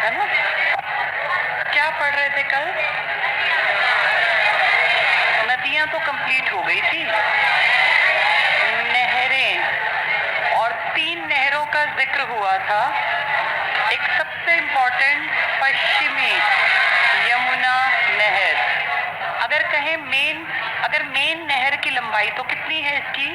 था ना? क्या पढ़ रहे थे कल? नदियां तो कंप्लीट हो गई थी, नहरें, और 3 नहरों का जिक्र हुआ था। एक सबसे इम्पोर्टेंट पश्चिमी यमुना नहर। अगर मेन नहर की लंबाई तो कितनी है इसकी?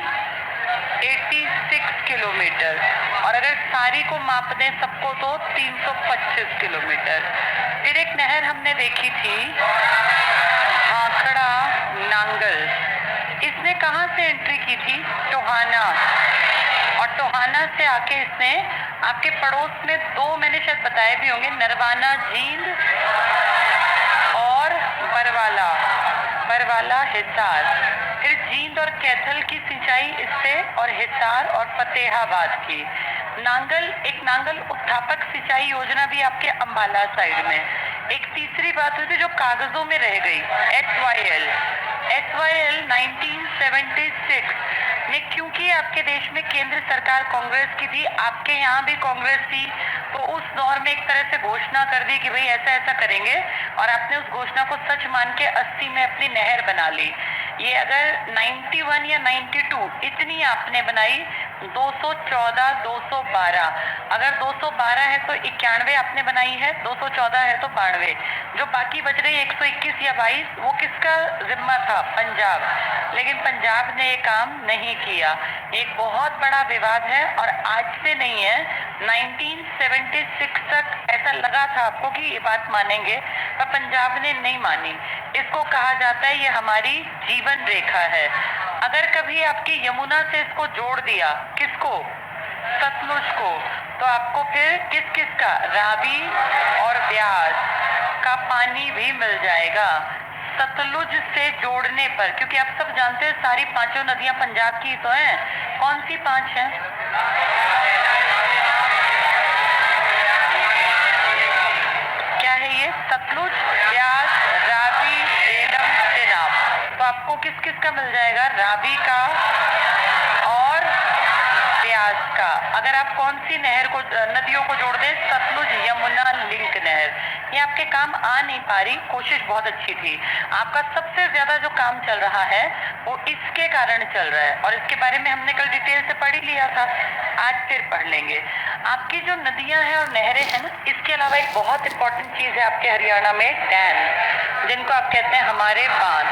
86 किलोमीटर, और अगर सारी को माप दें सबको तो 325 किलोमीटर। फिर एक नहर हमने देखी थी, भाखड़ा नांगल। इसने कहाँ से एंट्री की थी? टोहाना, और टोहाना से आके इसने आपके पड़ोस में 2 मैंने शायद बताए भी होंगे, नरवाना झील और बरवाला हिसार। फिर जींद और कैथल की सिंचाई इससे, और हिसार और फतेहाबाद की। नांगल उत्थापक सिंचाई योजना भी आपके अंबाला साइड में। एक तीसरी बात हुई थी जो कागजों में रह गई, SYL 1976 में, क्योंकि आपके देश में केंद्र सरकार कांग्रेस की थी, आपके यहाँ भी कांग्रेस थी, तो उस दौर में एक तरह से घोषणा कर दी कि भाई ऐसा ऐसा करेंगे, और आपने उस घोषणा को सच मान के 80 में अपनी नहर बना ली। ये अगर 91 या 92 इतनी आपने बनाई, 214, 212, अगर 212 है तो 91 आपने बनाई है, 214 है तो 92, जो बाकी बच रही 121 या 22 वो किसका जिम्मा था? पंजाब। लेकिन पंजाब ने ये काम नहीं किया। एक बहुत बड़ा विवाद है, और आज से नहीं है, 1976 तक ऐसा लगा था आपको कि ये बात मानेंगे, पर पंजाब ने नहीं मानी। इसको कहा जाता है ये हमारी जीवन रेखा है। अगर कभी आपकी यमुना से इसको जोड़ दिया, किसको? सतलुज को, तो आपको फिर किस का? रावी और ब्यास का पानी भी मिल जाएगा सतलुज से जोड़ने पर। क्योंकि आप सब जानते हैं सारी 5 नदियां पंजाब की तो हैं। कौन सी 5 हैं? क्या है ये? सतलुज, ब्यास, रावी, झेलम, चेनाब। तो आपको किस का मिल जाएगा? रावी का और ब्यास का। अगर आप कौन सी नदियों को जोड़ दें? सतलुज यमुना लिंक नहर। ये आपके काम आ नहीं पा रही, कोशिश बहुत अच्छी थी। आपका सबसे ज्यादा जो काम चल रहा है वो इसके कारण चल रहा है, और इसके बारे में हमने कल डिटेल से पढ़ ही लिया था, आज फिर पढ़ लेंगे। आपकी जो नदियां हैं और नहरें हैं ना, इसके अलावा एक बहुत इंपॉर्टेंट चीज है आपके हरियाणा में, डैम, जिनको आप कहते हैं हमारे बांध।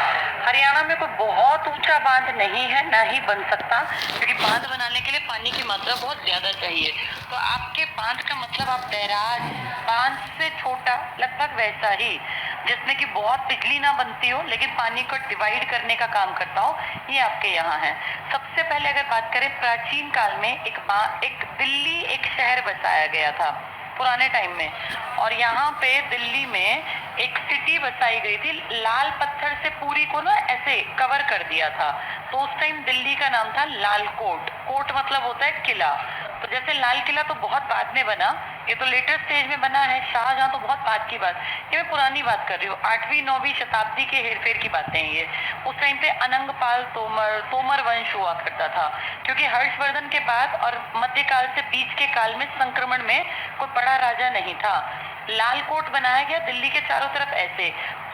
हरियाणा में कोई बहुत ऊंचा बांध नहीं है, ना ही बन सकता, क्योंकि बांध बनाने के लिए पानी की मात्रा बहुत ज्यादा चाहिए। तो आपके बांध का मतलब आप बैराज, बांध से छोटा, लगभग वैसा ही, जिसमें कि बहुत बिजली ना बनती हो लेकिन पानी को डिवाइड करने का काम करता हो, ये आपके यहाँ है। सबसे पहले अगर बात करें, प्राचीन काल में एक दिल्ली एक शहर बसाया गया था पुराने टाइम में, और यहाँ पे दिल्ली में एक सिटी बसाई गई थी। लाल पत्थर से पूरी को ना ऐसे कवर कर दिया था, तो उस टाइम दिल्ली का नाम था लाल कोट। कोट मतलब होता है किला। तो जैसे लाल किला तो बहुत बाद में बना, ये तो लेटेस्ट स्टेज में बना है। शाहजहां तो बहुत बाद की बात, ये मैं पुरानी बात कर रही हूँ, 8वीं 9वीं शताब्दी के हेरफेर की बातें हैं ये। उस टाइम पे अनंगपाल तोमर वंश हुआ करता था, क्योंकि हर्षवर्धन के बाद और मध्यकाल से बीच के काल में संक्रमण में कोई बड़ा राजा नहीं था। लाल कोट बनाया गया दिल्ली के चारों तरफ ऐसे।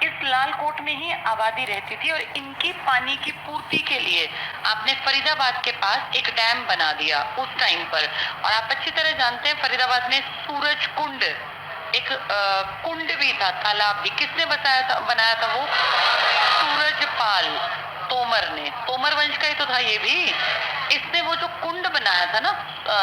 इस लाल कोट में ही आबादी रहती थी, और इनकी पानी की पूर्ति के लिए आपने फरीदाबाद के पास एक डैम बना दिया उस टाइम पर। और आप अच्छी तरह जानते हैं फरीदाबाद में सूरज कुंड, एक कुंड भी था, तालाब भी। किसने बनाया था वो? सूरजपाल तोमर ने। तोमर वंश का ही तो था ये भी। इसने वो जो कुंड बनाया था ना,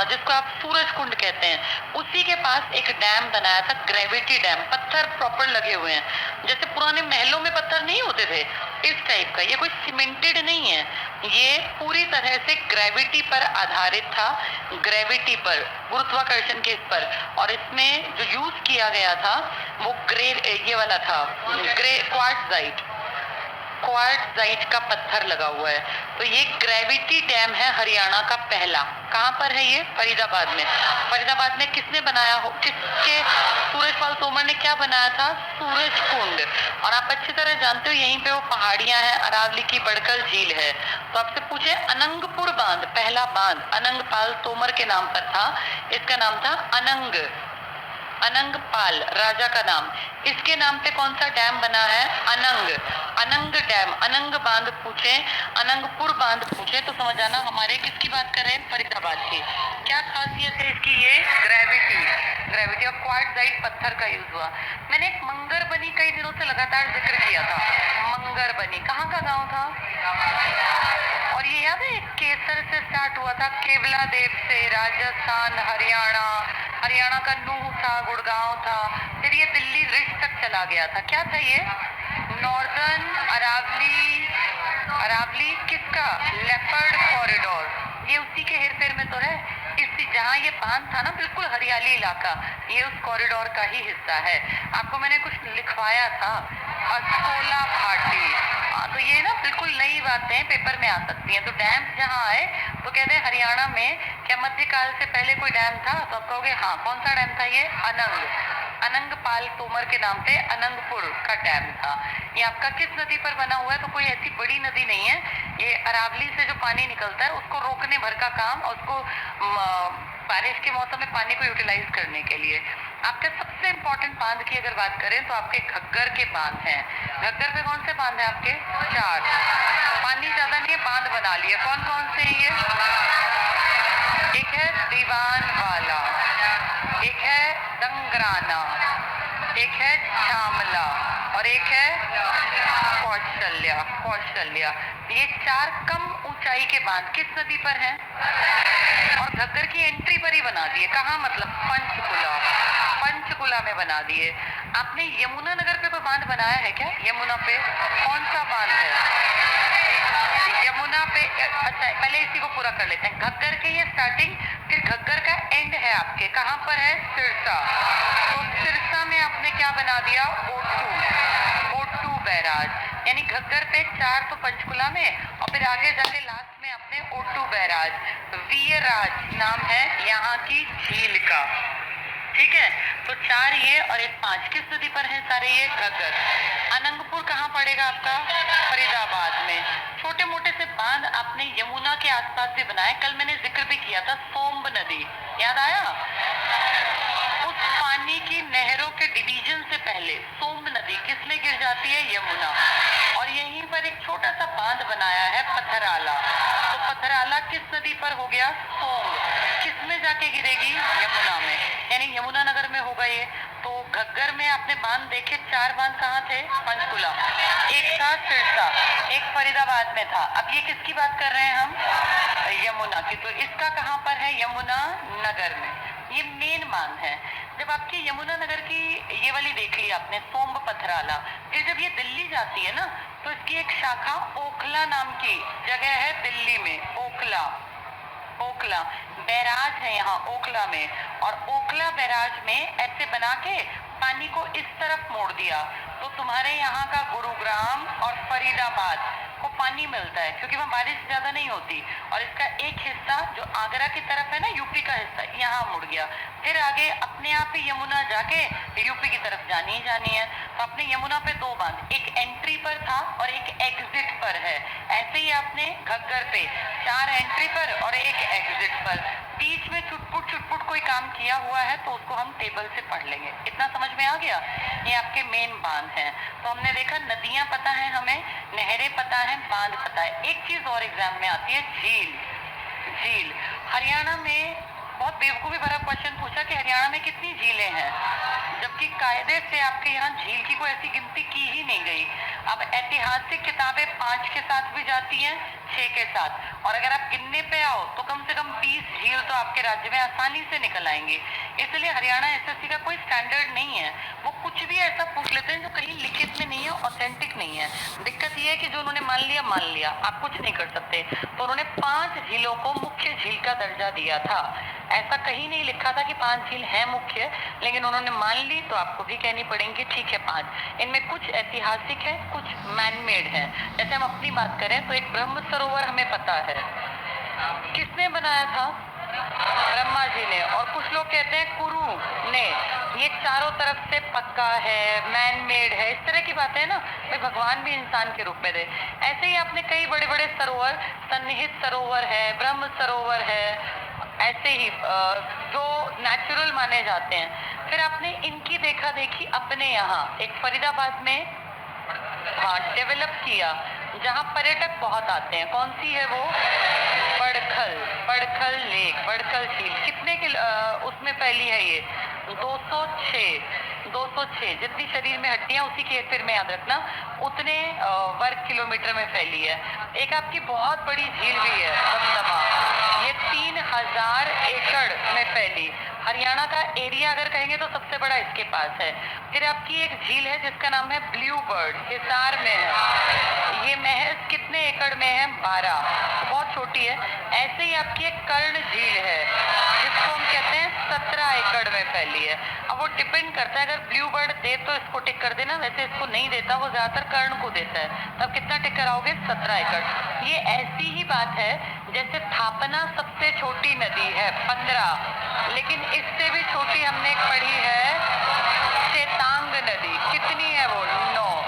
जिसको आप सूरज कुंड कहते हैं, उसी के पास एक डैम बनाया था, ग्रेविटी डैम। पत्थर प्रॉपर लगे हुए हैं, जैसे पुराने महलों में पत्थर नहीं होते थे, इस टाइप का। ये कोई सीमेंटेड नहीं है, ये पूरी तरह से ग्रेविटी पर आधारित था, ग्रेविटी पर, गुरुत्वाकर्षण के इस पर। और इसमें जो यूज किया गया था वो ये वाला था, क्वार्ट्जाइट का पत्थर लगा हुआ है। तो ये ग्रेविटी डैम है हरियाणा का पहला। कहाँ पर है ये? फरीदाबाद में। फरीदाबाद में किसने बनाया हो? किसके? सूरजपाल तोमर ने क्या बनाया था? सूरज कुंड। और आप अच्छी तरह जानते हो यहीं पे वो पहाड़ियां हैं, अरावली की बड़कल झील है। तो आपसे पूछे, अनंगपुर बांध, पहला बांध अनंगपाल तोमर के नाम पर था, इसका नाम था अनंग। अनंगपाल राजा का नाम। इसके नाम पे कौन सा डैम बना है? अनंग, अनंग डैम। अनंग बांध पूछे, अनंगपुर बांध पूछे तो समझ आना हमारे किसकी बात कर रहे हैं? फरीदाबाद की। क्या खासियत है इसकी? ये ग्रेविटी, ग्रेविटी और क्वार्टजाइट पत्थर का यूज हुआ। मैंने एक मंगरबनी कई दिनों से लगातार जिक्र किया था। मंगरबनी कहाँ का गांव था? और ये याद है केसर से स्टार्ट हुआ था, केवला देव से, राजस्थान, हरियाणा, हरियाणा का नूह था, गुड़गांव था, फिर ये दिल्ली रिज तक चला गया था। क्या था ये? नॉर्दर्न अरावली, अरावली किसका? Leopard corridor. ये उसी के हेर फेर में तो है। इस जहाँ ये बांध था ना, बिल्कुल हरियाली इलाका, ये उस कॉरिडोर का ही हिस्सा है। आपको मैंने कुछ लिखवाया था, असकोला घाटी। तो ये ना बिल्कुल नई बातें पेपर में आ सकती हैं। तो डैम जहाँ आए तो कहते हैं हरियाणा में क्या मध्यकाल से पहले कोई डैम था? तो आप कहोगे हाँ। कौन सा डैम था ये? अनंग, अनंगपाल तोमर के नाम पे अनंगपुर का डैम था। ये आपका किस नदी पर बना हुआ है? तो कोई ऐसी बड़ी नदी नहीं है। ये अरावली से जो पानी निकलता है उसको रोकने भर का काम, और उसको बारिश के मौसम में पानी को यूटिलाइज करने के लिए। आपके सबसे इंपॉर्टेंट बांध की अगर बात करें तो आपके घग्गर के बांध हैं। घग्गर पे कौन से बांध है आपके? 4। पानी ज्यादा नहीं है, बांध बना लिए। कौन कौन से हैं ये? एक है दीवान वाला, एक है दंगराना, एक है श्यामला और एक है कौशल्या। कौशल्या, ये 4 कम ऊंचाई के बांध किस नदी पर हैं? और घग्गर की एंट्री पर ही बना दिए। कहाँ? मतलब पंचकुला, पंचकुला में बना दिए। आपने यमुना नगर पे कोई बांध बनाया है क्या? यमुना पे कौन सा बांध है? यमुना पे। अच्छा, पहले इसी को पूरा कर लेते हैं। घग्गर के ये स्टार्टिंग, फिर घग्गर का एंड है आपके कहाँ पर है? सिरसा। तो सिरसा में आपने क्या बना दिया? ओटू, ओटू बैराज। यानी घग्गर पे 4 तो पंचकुला में, और फिर आगे जाके लास्ट में आपने ओटू बैराज। वीरराज नाम है यहाँ की झील का। ठीक है, तो 4 ये और एक 5 किस नदी पर है सारे ये? घग्गर। अनंगपुर कहाँ पड़ेगा आपका? फरीदाबाद में। छोटे मोटे से बांध आपने यमुना के आसपास भी बनाए। कल मैंने जिक्र भी किया था सोम्ब नदी, याद आया? उस पानी की नहरों के डिवीजन से पहले सोम्ब नदी किसमें गिर जाती है? यमुना। और यहीं पर एक छोटा सा बांध बनाया है पथराला। तो पथराला किस नदी पर हो गया? सोम्ब। किसमें जाके गिरेगी? यमुना में, यानी यमुना नगर में होगा ये। तो घग्गर में आपने बांध देखे, 4 बांध कहाँ थे? पंचकुला, एक था सिरसा, एक फरीदाबाद में था। अब ये किसकी बात कर रहे हैं हम? यमुना की। तो इसका कहाँ पर है? यमुना नगर में। ये मेन बांध है। जब आपकी यमुना नगर की ये वाली देख ली आपने, सोम्ब पथराला, फिर जब ये दिल्ली जाती है ना, तो इसकी एक शाखा ओखला नाम की जगह है दिल्ली में। ओखला, ओखला बैराज है यहाँ ओखला में, और ओखला बैराज में ऐसे बना के पानी को इस तरफ मोड़ दिया, तो तुम्हारे यहाँ का गुरुग्राम और फरीदाबाद को पानी मिलता है, क्योंकि वहाँ बारिश ज्यादा नहीं होती। और इसका एक हिस्सा जो आगरा की तरफ है ना, यूपी का हिस्सा, यहाँ मुड़ गया। फिर आगे अपने आप ही यमुना जाके यूपी की तरफ जानी ही जानी है। तो अपने यमुना पे 2 बांध, एक एंट्री पर था और एक एग्जिट पर है। ऐसे ही आपने घग्गर पे 4 एंट्री पर और एक एग्जिट पर। बीच में चुटपुट चुटपुट कोई काम किया हुआ है तो उसको हम टेबल से पढ़ लेंगे। इतना समझ में आ गया? ये आपके मेन बांध हैं। तो हमने देखा नदियां पता है हमें, नहरें पता है, बांध पता है। एक चीज और एग्जाम में आती है, झील। झील हरियाणा में बहुत बेवकूफी भरा क्वेश्चन पूछा कि हरियाणा में कितनी झीलें हैं, जबकि कायदे से आपके यहाँ झील की कोई ऐसी गिनती की ही नहीं गई। अब ऐतिहासिक किताबें 5 के साथ भी जाती हैं, 6 के साथ, और अगर आप गिनने पे आओ तो कम से कम 20 झील तो आपके राज्य में आसानी से निकल आएंगे। इसलिए हरियाणा एसएससी का कोई स्टैंडर्ड नहीं है। वो कुछ भी ऐसा पूछ लेते हैं जो कहीं लिखित में नहीं है, ऑथेंटिक नहीं है। दिक्कत ये है कि जो उन्होंने मान लिया, आप कुछ नहीं कर सकते। तो उन्होंने 5 झीलों को मुख्य झील का दर्जा दिया था। ऐसा कहीं नहीं लिखा था कि 5 झील है मुख्य, लेकिन उन्होंने मान ली तो आपको भी कहनी पड़ेंगी ठीक है 5। इनमें कुछ ऐतिहासिक है, कुछ मैनमेड है। जैसे हम अपनी बात करें तो एक ब्रह्म सरोवर हमें पता है, किसने बनाया था? ब्रह्मा जी ने। और कुछ लोग कहते हैं कुरु ने। ये चारों तरफ से पक्का है, मैनमेड है, इस तरह की बातें है ना। भाई भगवान भी इंसान के रूप में थे। ऐसे ही आपने कई बड़े बड़े सरोवर, सन्निहित सरोवर है, ब्रह्म सरोवर है, ऐसे ही जो नेचुरल माने जाते हैं। फिर आपने इनकी देखा देखी अपने यहाँ एक फरीदाबाद में हाँ डेवलप किया, जहाँ पर्यटक बहुत आते हैं। कौन सी है वो? बड़खल, बड़खल लेक, बड़खल झील। कितने उसमें फैली है ये? 206 जितनी शरीर में हड्डियां उसी के फिर में याद रखना उतने वर्ग किलोमीटर में फैली है। एक आपकी बहुत बड़ी झील भी है दमदमा, ये 3000 एकड़ में फैली। हरियाणा का एरिया अगर कहेंगे तो सबसे बड़ा इसके पास है। फिर आपकी एक झील है जिसका नाम है ब्लू बर्ड, हिसार में है। ये महज कितने एकड़ में है? 12, तो बहुत छोटी है। ऐसे ही आपकी एक कर्ण झील है जिसको हम कहते हैं 17 एकड़ में फैली है। अब वो डिपेंड करता है, अगर ब्लू बर्ड दे तो इसको टिक कर देना, वैसे इसको नहीं देता, वो ज्यादातर कर्ण को देता है। तब कितना टिक कराओगे? 17 एकड़। ये ऐसी ही बात है जैसे थापना सबसे छोटी नदी है 15, लेकिन इससे भी छोटी हमने एक पढ़ी है चेतांग नदी। कितनी है वो? 9।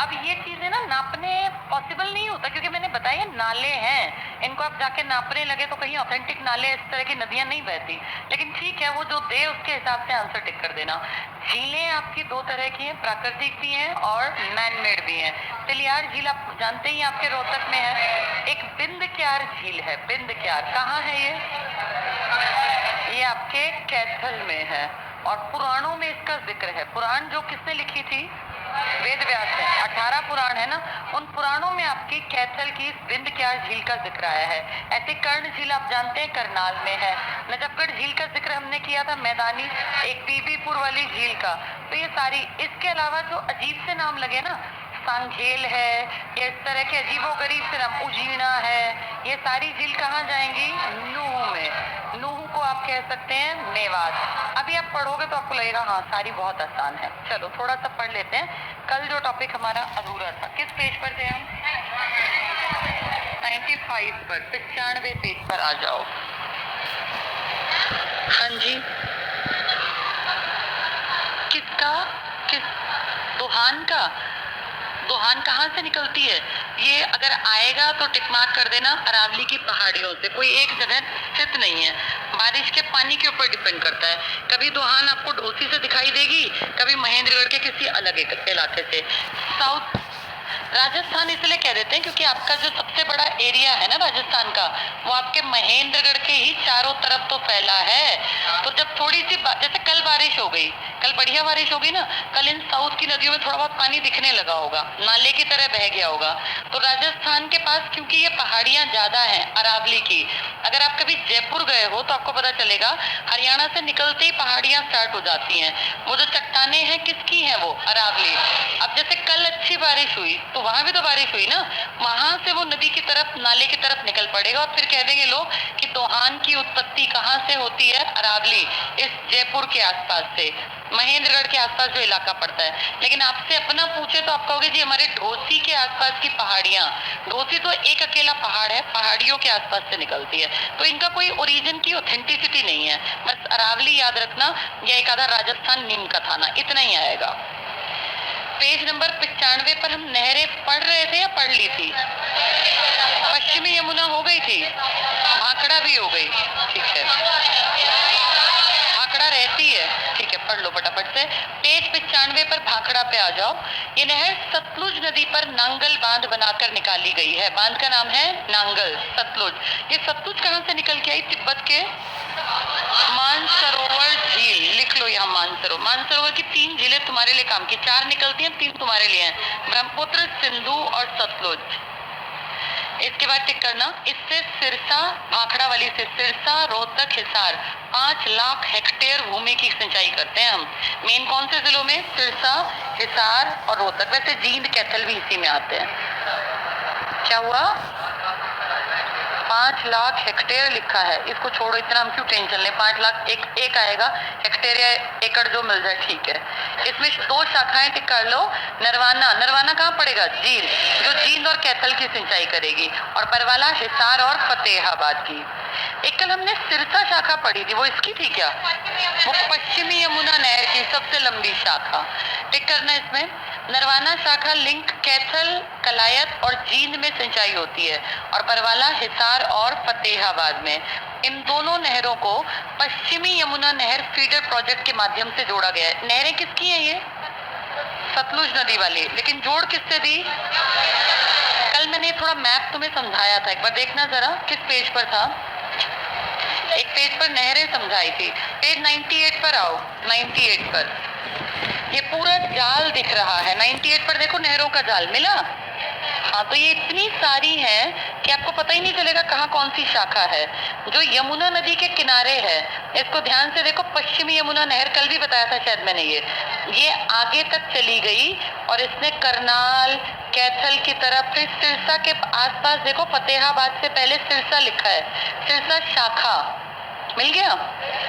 अब ये चीजें ना नापने पॉसिबल नहीं होता, क्योंकि मैंने बताया नाले हैं, इनको आप जाके नापने लगे तो कहीं ऑथेंटिक नाले इस तरह की नदियां नहीं बहती। लेकिन ठीक है, वो जो दे उसके हिसाब से आंसर टिक कर देना। झीलें आपकी दो तरह की हैं, प्राकृतिक भी हैं और मैन मेड भी हैं। तिलियार झील आप जानते ही आपके रोहतक में है। एक बिंदक्यार झील है, बिंदक्यार कहाँ है ये आपके कैथल में है। और पुराणों में इसका जिक्र है। पुराण जो किसने लिखी थी? वेद व्यास ने। 18 पुराण है ना, उन पुराणों में आपकी कैथल की इस बिंदक्यार झील का जिक्र आया है। ऐसे कर्ण झील आप जानते हैं करनाल में है। नजफगढ़ झील का जिक्र हमने किया था, मैदानी एक बीबीपुर वाली झील का। तो ये सारी, इसके अलावा जो अजीब से नाम लगे ना, सांघेल है, ये इस तरह के अजीबोगरीब से नाम, उजीना है, ये सारी झील कहाँ जाएंगी? नूह में। नूह को आप कह सकते हैं मेवात। अभी आप पढ़ोगे तो आपको लगेगा हाँ सारी बहुत आसान है। चलो थोड़ा सा पढ़ लेते हैं। कल जो टॉपिक हमारा अधूरा था, किस पेज पर थे हम? 95 पर, 95 पेज पर आ जाओ। हाँ जी, किसका? किस? दोहान का। दोहान कहाँ से निकलती है? ये अगर आएगा तो टिक मार्क कर देना। अरावली की पहाड़ियों से, कोई एक जगह स्थित नहीं है, बारिश के पानी के ऊपर डिपेंड करता है। कभी दोहान आपको ढोसी से दिखाई देगी, कभी महेंद्रगढ़ के किसी अलग इलाके से। साउथ राजस्थान इसलिए कह देते हैं क्योंकि आपका जो सबसे बड़ा एरिया है ना राजस्थान का, वो आपके महेंद्रगढ़ के ही चारों तरफ तो फैला है। तो जब थोड़ी सी जैसे कल बारिश हो गई, कल बढ़िया बारिश होगी ना, कल इन साउथ की नदियों में थोड़ा बहुत पानी दिखने लगा होगा, नाले की तरह बह गया होगा। तो राजस्थान के पास क्योंकि ये पहाड़ियां ज्यादा हैं अरावली की, अगर आप कभी जयपुर गए हो तो आपको पता चलेगा हरियाणा से निकलते ही पहाड़ियां स्टार्ट हो जाती हैं। वो जो चट्टाने हैं किसकी हैं? वो अरावली। अब जैसे कल अच्छी बारिश हुई तो वहां भी तो बारिश हुई ना, वहां से वो नदी की तरफ, नाले की तरफ निकल पड़ेगा और फिर कह देंगे लोग कि दोहान की उत्पत्ति कहाँ से होती है? अरावली, इस जयपुर के आसपास से, महेंद्रगढ़ के आसपास जो इलाका पड़ता है। लेकिन आपसे अपना पूछे तो आप कहोगे जी हमारे ढोसी के आसपास की पहाड़ियां। ढोसी तो एक अकेला पहाड़ है, पहाड़ियों के आसपास से निकलती है, तो इनका कोई ओरिजिन की ऑथेंटिसिटी नहीं है। बस अरावली याद रखना या एक आधा राजस्थान नीम का थाना, इतना ही आएगा। पेज नंबर 95 पर हम नहरें पढ़ रहे थे या पढ़ ली थी? पश्चिमी यमुना हो गई थी, भाखड़ा भी हो गई, ठीक है, भाखड़ा रहती है, ठीक है, पढ़ लो फटाफट से। पेज 95 पर भाखड़ा पे आ जाओ। ये नहर सतलुज नदी पर नांगल बांध बनाकर निकाली गई है। बांध का नाम है नांगल, सतलुज। ये सतलुज कहाँ से निकल के आई? तिब्बत के मानसरोवर झील, लिख लो यहाँ मानसरोवर। मानसरोवर की 3 झीलें तुम्हारे लिए काम की, 4 निकलती हैं, 3 तुम्हारे लिए हैं, ब्रह्मपुत्र, सिंधु और सतलुज। इसके बाद टिक करना, इससे सिरसा, भाखड़ा वाली से सिरसा, रोहतक, हिसार 5 लाख हेक्टेयर भूमि की सिंचाई करते हैं हम। मेन कौन से जिलों में? सिरसा, हिसार और रोहतक। वैसे जींद, कैथल भी इसी में आते हैं। क्या हुआ? 5 लाख हेक्टेयर लिखा है, इसको छोड़ो, इतना हम क्यों टेंशन लें। 5 लाख एक आएगा, हेक्टेयर या एकड़ जो मिल जाए, ठीक है। इसमें 2 शाखाएं टिक कर लो। नरवाना, नरवाना कहाँ पड़ेगा? झील, जो जींद और कैथल की सिंचाई करेगी। और बरवाला, हिसार और फतेहाबाद की। एक कल हमने सिरसा शाखा पढ़ी थी, वो इसकी थी क्या? वो पश्चिमी यमुना नहर की सबसे लंबी शाखा। टिक करना इसमें। नरवाना शाखा लिंक कैथल, कलायत और जींद में सिंचाई होती है और बरवाला, हिसार और फतेहाबाद में। इन दोनों नहरों को पश्चिमी यमुना नहर फीडर प्रोजेक्ट के माध्यम से जोड़ा गया है। नहरें किसकी हैं ये? सतलुज नदी वाली। लेकिन जोड़ किससे दी? कल मैंने थोड़ा मैप तुम्हें समझाया था, एक बार देखना जरा किस पेज पर था। एक पेज पर नहरें समझाई थी, पेज 98 पर आओ। 98 पर ये पूरा जाल दिख रहा है। 98 पर देखो, नहरों का जाल मिला। हाँ, तो ये इतनी सारी हैं कि आपको पता ही नहीं चलेगा कहाँ कौन सी शाखा है। जो यमुना नदी के किनारे है, इसको ध्यान से देखो, पश्चिमी यमुना नहर, कल भी बताया था शायद मैंने। ये आगे तक चली गई और इसने करनाल, कैथल की तरफ, फिर सिरसा के आसपास देखो, फतेहाबाद से पहले सिरसा लिखा है, सिरसा शाखा मिल गया।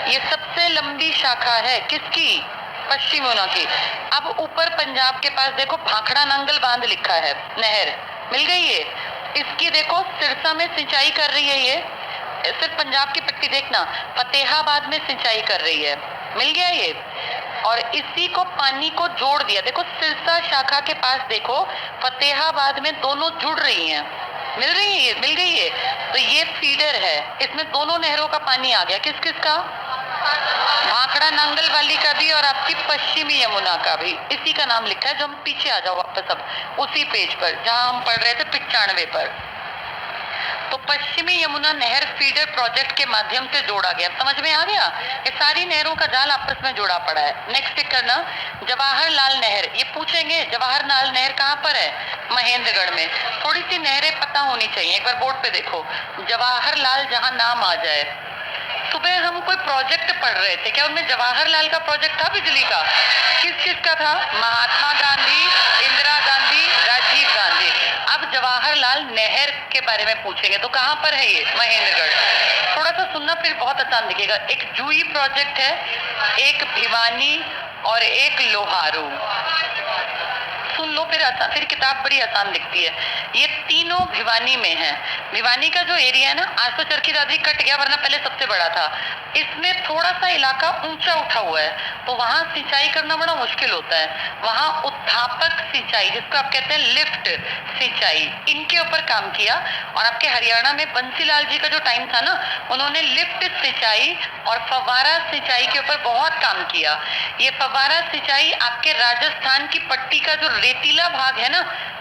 ये सबसे लंबी शाखा है किसकी? पश्चिम यमुना की। अब ऊपर पंजाब के पास देखो, भाखड़ा नांगल बांध लिखा है, नहर मिल गई है। इसकी देखो सिरसा में सिंचाई कर रही है ये, सिर्फ पंजाब की पट्टी देखना, फतेहाबाद में सिंचाई कर रही है, मिल गया ये। और इसी को पानी को जोड़ दिया, देखो सिरसा शाखा के पास देखो, फतेहाबाद में दोनों जुड़ रही हैं, मिल रही है, मिल गई है। तो ये फीडर है, इसमें दोनों नहरों का पानी आ गया। किस किस का? भाखड़ा नांगल वाली का भी और आपकी पश्चिमी यमुना का भी। इसी का नाम लिखा है। जो हम पीछे आ जाओ वापस, अब उसी पेज पर जहां हम पढ़ रहे थे 95 पर। तो पश्चिमी यमुना नहर फीडर प्रोजेक्ट के माध्यम से जोड़ा गया। समझ में आ गया? ये सारी नहरों का जाल आपस में जुड़ा पड़ा है। नेक्स्ट टिक करना, जवाहरलाल नहर। ये पूछेंगे जवाहरलाल नहर कहाँ पर है? महेंद्रगढ़ में। थोड़ी सी नहरें पता होनी चाहिए, एक बार बोर्ड पे देखो, जवाहरलाल जहाँ नाम आ जाए। सुबह हम कोई प्रोजेक्ट पढ़ रहे थे, क्या उनमें जवाहरलाल का प्रोजेक्ट था बिजली का? किस चीज का था? महात्मा गांधी, इंदिरा गांधी, राजीव गांधी। अब जवाहरलाल नहर के बारे में पूछेंगे तो कहाँ पर है ये? महेंद्रगढ़। थोड़ा सा सुनना, फिर बहुत आसान दिखेगा। एक जूही प्रोजेक्ट है, एक भिवानी और एक लोहारू। सुन लो, फिर किताब बड़ी आसान दिखती है। ये तीनों भिवानी में है। भिवानी का जो एरिया है ना, आज तो चरखी दादरी कट गया, वरना पहले सबसे बड़ा था। इसमें थोड़ा सा इलाका ऊंचा उठा हुआ है, तो वहां सिंचाई करना बड़ा मुश्किल होता है। वहां उत्थापक सिंचाई, जिसको आप कहते हैं लिफ्ट सिंचाई, इनके ऊपर काम किया। और आपके हरियाणा में बंसीलाल जी का जो टाइम था ना, उन्होंने लिफ्ट सिंचाई और फव्वारा सिंचाई के ऊपर बहुत काम किया। ये फव्वारा सिंचाई आपके राजस्थान की पट्टी का जो रेतीला भाग है ना,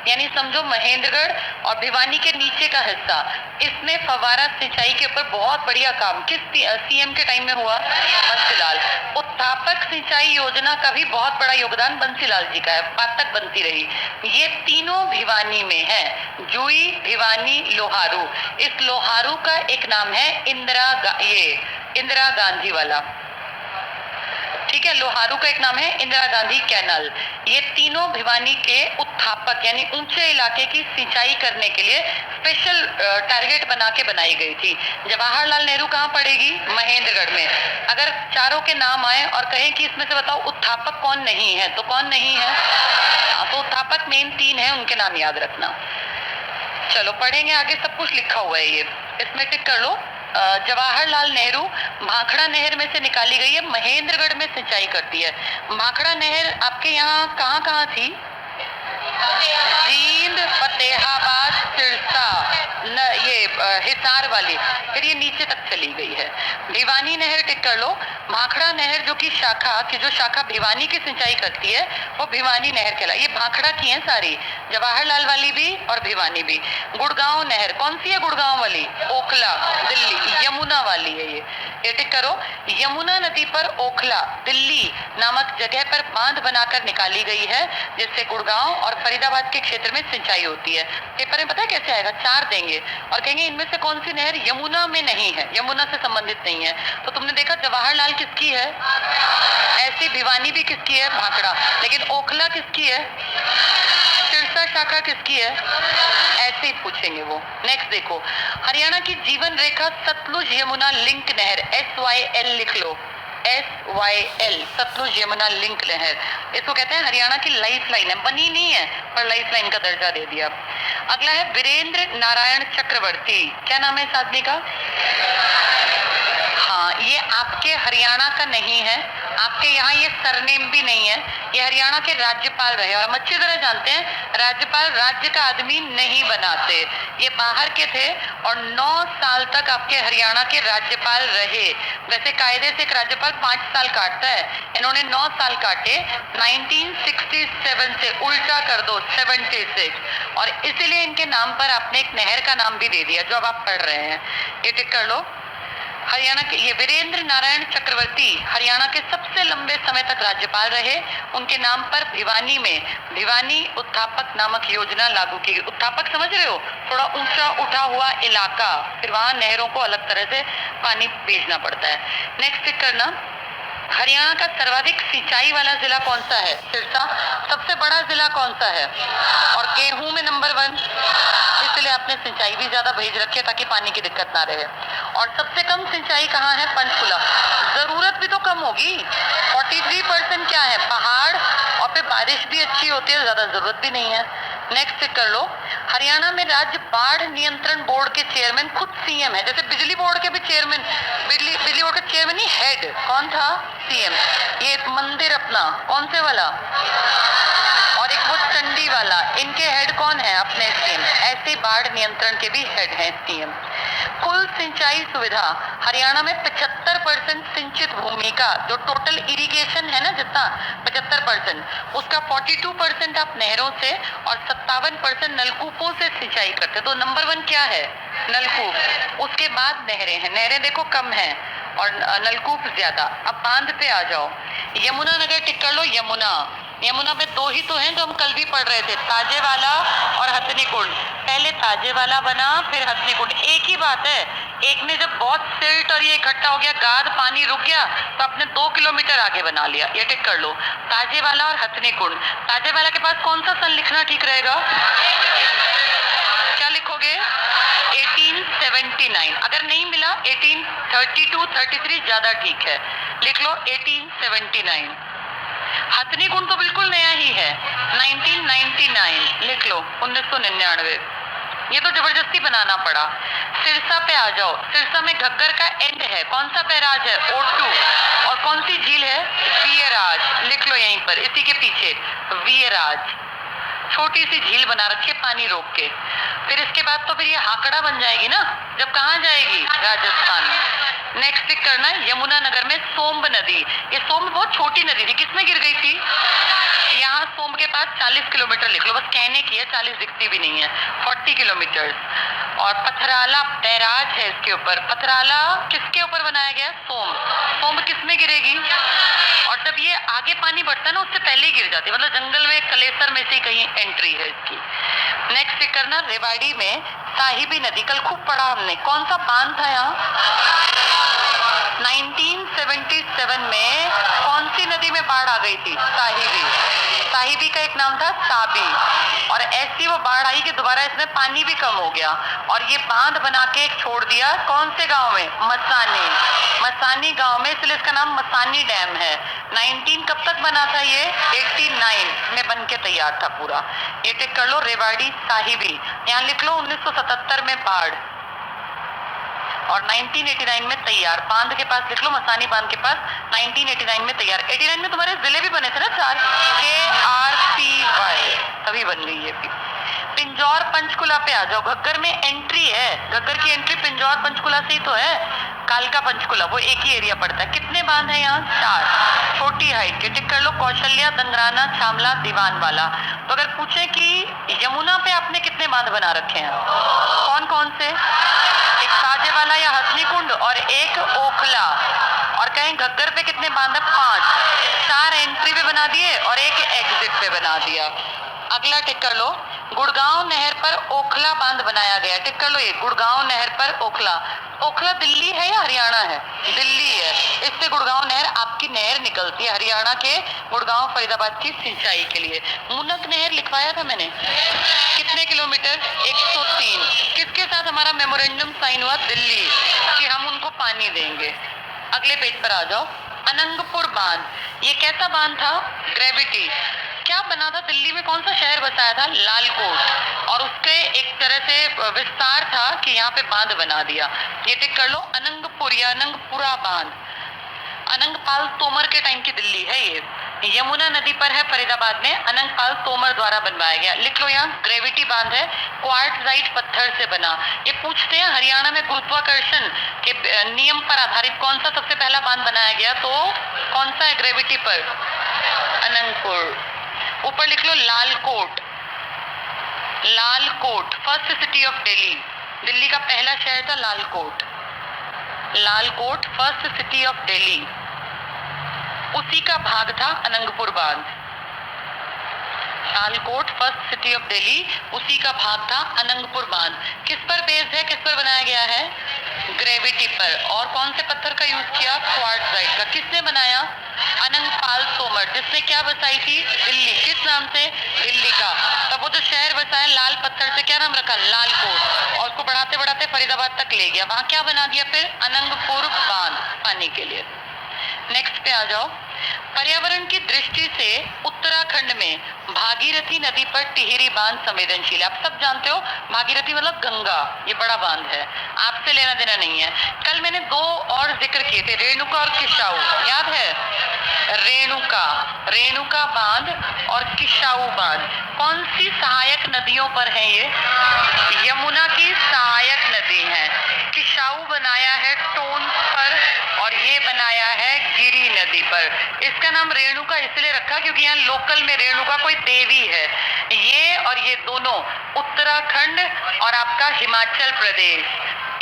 यानी समझो महेंद्रगढ़ और भिवानी के नीचे का हिस्सा, इसमें फव्वारा सिंचाई के ऊपर बहुत बढ़िया काम किस सीएम के टाइम में हुआ? बंसीलाल। उत्थापक सिंचाई योजना का भी बहुत बड़ा योगदान बंसीलाल जी का है, बात तक बनती रही। ये तीनों भिवानी में है, जूही, भिवानी, लोहारू। इस लोहारू का एक नाम है इंदिरा गांधी वाला, ठीक है। लोहारू का एक नाम है इंदिरा गांधी कैनाल। ये तीनों भिवानी के उत्थापक यानी ऊंचे इलाके की सिंचाई करने के लिए स्पेशल टारगेट बना के बनाई गई थी। जवाहरलाल नेहरू कहाँ पड़ेगी? महेंद्रगढ़ में। अगर चारों के नाम आए और कहें कि इसमें से बताओ उत्थापक कौन नहीं है, तो कौन नहीं है? तो उत्थापक मेन तीन है, उनके नाम याद रखना। चलो पढ़ेंगे आगे, सब कुछ लिखा हुआ है ये, इसमें टिक कर लो। जवाहरलाल नेहरू भाखड़ा नहर में से निकाली गई है, महेंद्रगढ़ में सिंचाई करती है। भाखड़ा नहर आपके यहाँ कहाँ कहाँ थी? जींद, फतेहाबाद, सिरसा, ये हिसार वाली, फिर ये नीचे तक चली गई है। भिवानी नहर टिक कर लो। भाखड़ा नहर जो कि जो शाखा भिवानी की सिंचाई करती है, वो भिवानी नहर कहलाई। ये भाखड़ा की है सारी, जवाहरलाल वाली भी और भिवानी भी। गुड़गांव नहर कौन सी है? गुड़गांव वाली, ओखला, दिल्ली। यमुना वाली है ये टिक करो। यमुना नदी पर ओखला, दिल्ली नामक जगह पर बांध बनाकर निकाली गई है, जिससे गुड़गांव और फरीदाबाद के क्षेत्र में सिंचाई होती है। पेपर में पता है कैसे आएगा? 4 देंगे और कहेंगे इनमें से कौन सी नहर यमुना में नहीं है, यमुना से संबंधित नहीं है। तो तुमने देखा जवाहरलाल किसकी है, ऐसी भिवानी भी किसकी है? भाखड़ा। लेकिन ओखला किसकी है? सिरसा शाखा किसकी है? ऐसे ही पूछेंगे वो। नेक्स्ट देखो, हरियाणा की जीवन रेखा सतलुज यमुना लिंक नहर, SYL लिख लो, SYL, सतलुज यमुना लिंक नहर। इसको कहते हैं हरियाणा की लाइफ लाइन है, बनी नहीं है पर लाइफ लाइन का दर्जा दे दिया। अगला है वीरेंद्र नारायण चक्रवर्ती। क्या नाम है इस आदमी का? हाँ, ये आपके हरियाणा का नहीं है, आपके यहाँ ये सरनेम भी नहीं है, ये हरियाणा के राज्यपाल रहे और हम अच्छी तरह जानते हैं राज्यपाल राज्य का आदमी नहीं बनाते, ये बाहर के थे और 9 साल तक आपके हरियाणा के राज्यपाल रहे। वैसे कायदे से एक राज्यपाल 5 साल काटता है, इन्होंने 9 साल काटे। 1967 से उल्टा कर दो 76, और इसीलिए इनके नाम पर आपने एक नहर का नाम भी दे दिया जो अब आप पढ़ रहे हैं। ये टिक कर लो। हरियाणा के ये वीरेंद्र नारायण चक्रवर्ती हरियाणा के सबसे लंबे समय तक राज्यपाल रहे। उनके नाम पर भिवानी में भिवानी उत्थापक नामक योजना लागू की गई। उत्थापक समझ रहे हो, थोड़ा ऊंचा उठा हुआ इलाका, फिर वहां नहरों को अलग तरह से पानी भेजना पड़ता है। नेक्स्ट टिक करना। हरियाणा का सर्वाधिक सिंचाई वाला जिला कौन सा है? सिरसा। सबसे बड़ा जिला कौन सा है? और गेहूं में नंबर 1, इसलिए आपने सिंचाई भी ज्यादा भेज रखी है ताकि पानी की दिक्कत ना रहे। और सबसे कम सिंचाई कहाँ है? पंचकुला। जरूरत भी तो कम होगी, 43% क्या है? पहाड़, और फिर बारिश भी अच्छी होती है, ज्यादा जरूरत भी नहीं है। नेक्स्ट चेक कर लो। हरियाणा में राज्य बाढ़ नियंत्रण बोर्ड के चेयरमैन खुद सीएम है। जैसे बिजली बोर्ड के भी चेयरमैन, बिजली बोर्ड का चेयरमैन ही हेड कौन था? सीएम। ये एक मंदिर अपना कौन से वाला, और एक वो चंडी वाला, इनके हेड कौन है? अपने सीएम। ऐसे बाढ़ नियंत्रण के भी हेड हैं सीएम। कुल सिंचाई सुविधा हरियाणा में 75% सिंचित भूमि का, जो टोटल इरिगेशन है ना जितना 75%, उसका 42% आप नहरों से और 57% नलकूपों से सिंचाई करते। तो नंबर 1 क्या है? नलकूप। उसके बाद नहरें हैं, नहरें देखो कम है और नलकूप ज्यादा। अब बांध पे आ जाओ। यमुना नगर टिक कर लो। यमुना में 2 ही तो हैं जो हम कल भी पढ़ रहे थे, ताजेवाला और हथनी कुंड। पहले ताजेवाला बना फिर हथनी कुंड, एक ही बात है। एक ने जब बहुत सिल्ट और ये इकट्ठा हो गया, गाद पानी रुक गया, तो आपने 2 किलोमीटर आगे बना लिया। ये टिक कर लो, ताजेवाला और हथनी कुंड। ताजेवाला के पास कौन सा सन लिखना ठीक रहेगा? क्या लिखोगे? 1879। अगर नहीं मिला 1832, 33 ज्यादा ठीक है, लिख लो 1879। हथनी कुंड तो बिल्कुल नया ही है, 1999 लिख लो, 1999। ये तो जबरदस्ती बनाना पड़ा। सिरसा पे आ जाओ। सिरसा में घग्गर का एंड है, कौन सा बैराज है? O2। और कौन सी झील है? वीयराज। लिख लो यहीं पर, इसी के पीछे वीयराज, छोटी सी झील बना रखी है पानी रोक के। फिर इसके बाद तो फिर ये हाकड़ा बन जाएगी ना, जब कहाँ जाएगी? राजस्थान में। नेक्स्ट टिक करना है यमुना नगर में सोम्ब नदी। ये सोम्ब बहुत छोटी नदी थी, किसमें गिर गई थी? यहाँ सोम्ब के पास 40 किलोमीटर लिख लो, बस कहने की है, 40 दिखती भी नहीं है, 40 किलोमीटर। और पथराला बैराज है इसके ऊपर। पथराला किसके ऊपर बनाया गया? सोम्ब। सोम्ब किसमें गिरेगी? और जब ये आगे पानी बढ़ता है ना, उससे पहले ही गिर जाती है, मतलब जंगल में कलेसर में से कहीं एंट्री है इसकी। नेक्स्ट टिक करना रेवाड़ी में साहिबी नदी, कल खूब पढ़ा हमने, कौन सा बांध था यहाँ? 1977 में कौन सी नदी में बाढ़ आ गई थी? साहिबी। साहिबी का एक नाम था साबी, और ऐसी वो बाढ़ आई कि दोबारा इसमें पानी भी कम हो गया और ये बांध बना के एक छोड़ दिया। कौन से गांव में? मसानी। मसानी गांव में, इसलिए इसका नाम मसानी डैम है। 19 कब तक बना था ये? 89 में बन के तैयार था पूरा। ये टिक कर लो रेवाड़ी साहिबी। यहाँ लिख लो 1977 में बाढ़ और 1989 में तैयार। बांध के पास लिख लो, मसानी बांध के पास 1989 में तैयार। 89 में तुम्हारे जिले भी बने थे ना 4, KRPY, तभी बन गई ये भी। पिंजौर पंचकुला पे आ जाओ। घग्गर में एंट्री है, घग्गर की एंट्री पिंजौर पंचकुला से ही तो है। कालका पंचकुला वो एक ही एरिया पड़ता है। कितने बांध है यहाँ? 4, छोटी हाइट के। टिक कर लो कौशल्या, दंगराना, छामला, दीवान वाला। तो अगर पूछे कि यमुना पे आपने कितने बांध बना रखे हैं, कौन कौन से? एक ताजेवाला या हथनी कुंड और एक ओखला। और कहें घग्गर पे कितने बांध है? 5, 4 एंट्री पे बना दिए और एक एग्जिट पे बना दिया। अगला टिक कर लो, गुड़गांव नहर पर ओखला बांध बनाया गया। टिक कर लो ये, गुड़गांव नहर पर ओखला। ओखला दिल्ली है या हरियाणा है? दिल्ली है। इससे गुड़गांव नहर, आपकी नहर निकलती है हरियाणा के गुड़गांव फरीदाबाद की सिंचाई के लिए। मुनक नहर लिखवाया था मैंने, कितने किलोमीटर? 103। किसके साथ हमारा मेमोरेंडम साइन हुआ? दिल्ली, कि हम उनको पानी देंगे। अगले पेज पर आ जाओ। अनंगपुर बांध, ये कैसा बांध था? ग्रेविटी। क्या बना था? दिल्ली में कौन सा शहर बसाया था? लालकोट। और उसके एक तरह से विस्तार था कि यहाँ पे बांध बना दिया। ये टिक कर लो, अनंगपुर या अनंगपुरा बांध। अनंगपाल तोमर के टाइम की दिल्ली है ये। यमुना नदी पर है फरीदाबाद में, अनंगपाल तोमर द्वारा बनवाया गया। लिख लो यहाँ, ग्रेविटी बांध है, क्वार्टजाइट पत्थर से बना। ये पूछते हैं हरियाणा में गुरुत्वाकर्षण के नियम पर आधारित कौन सा सबसे पहला बांध बनाया गया, तो कौन सा है ग्रेविटी पर? अनंगपुर। ऊपर लिख लो Lalkot. Lalkot first city of Delhi, Delhi का पहला शहर था Lalkot. Lalkot first city of Delhi, उसी का भाग था अनंगपुर बांध। Lalkot first city of Delhi, उसी का भाग था अनंगपुर बांध। किस पर बेस्ड है, किस पर बनाया गया है? ग्रेविटी पर। और कौन से पत्थर का यूज किया? क्वार्टजाइट का। किसने बनाया? अनंगपाल तोमर, जिसने क्या बसाई थी? दिल्ली। किस नाम से? दिल्ली का। तब वो जो शहर बसाया लाल पत्थर से, क्या नाम रखा? लालकोट। और उसको बढ़ाते बढ़ाते फरीदाबाद तक ले गया, वहां क्या बना दिया फिर? अनंगपुर बांध, पानी के लिए। नेक्स्ट पे आ जाओ। पर्यावरण की दृष्टि से उत्तराखंड में भागीरथी नदी पर टिहरी बांध संवेदनशील है। आप सब जानते हो भागीरथी मतलब गंगा, ये बड़ा बांध है, आपसे लेना देना नहीं है। कल मैंने दो और जिक्र किए थे, रेणुका और किशाऊ, याद है? रेणुका, रेणुका बांध और किशाऊ बांध कौन सी सहायक नदियों पर है ये? यमुना की सहायक नदी है। किशाऊ बनाया है टोन पर और ये बनाया है गिरी नदी पर। इसका नाम रेणुका इसलिए रखा क्योंकि यहाँ लोकल में रेणुका कोई देवी है। ये और ये दोनों उत्तराखंड और आपका हिमाचल प्रदेश,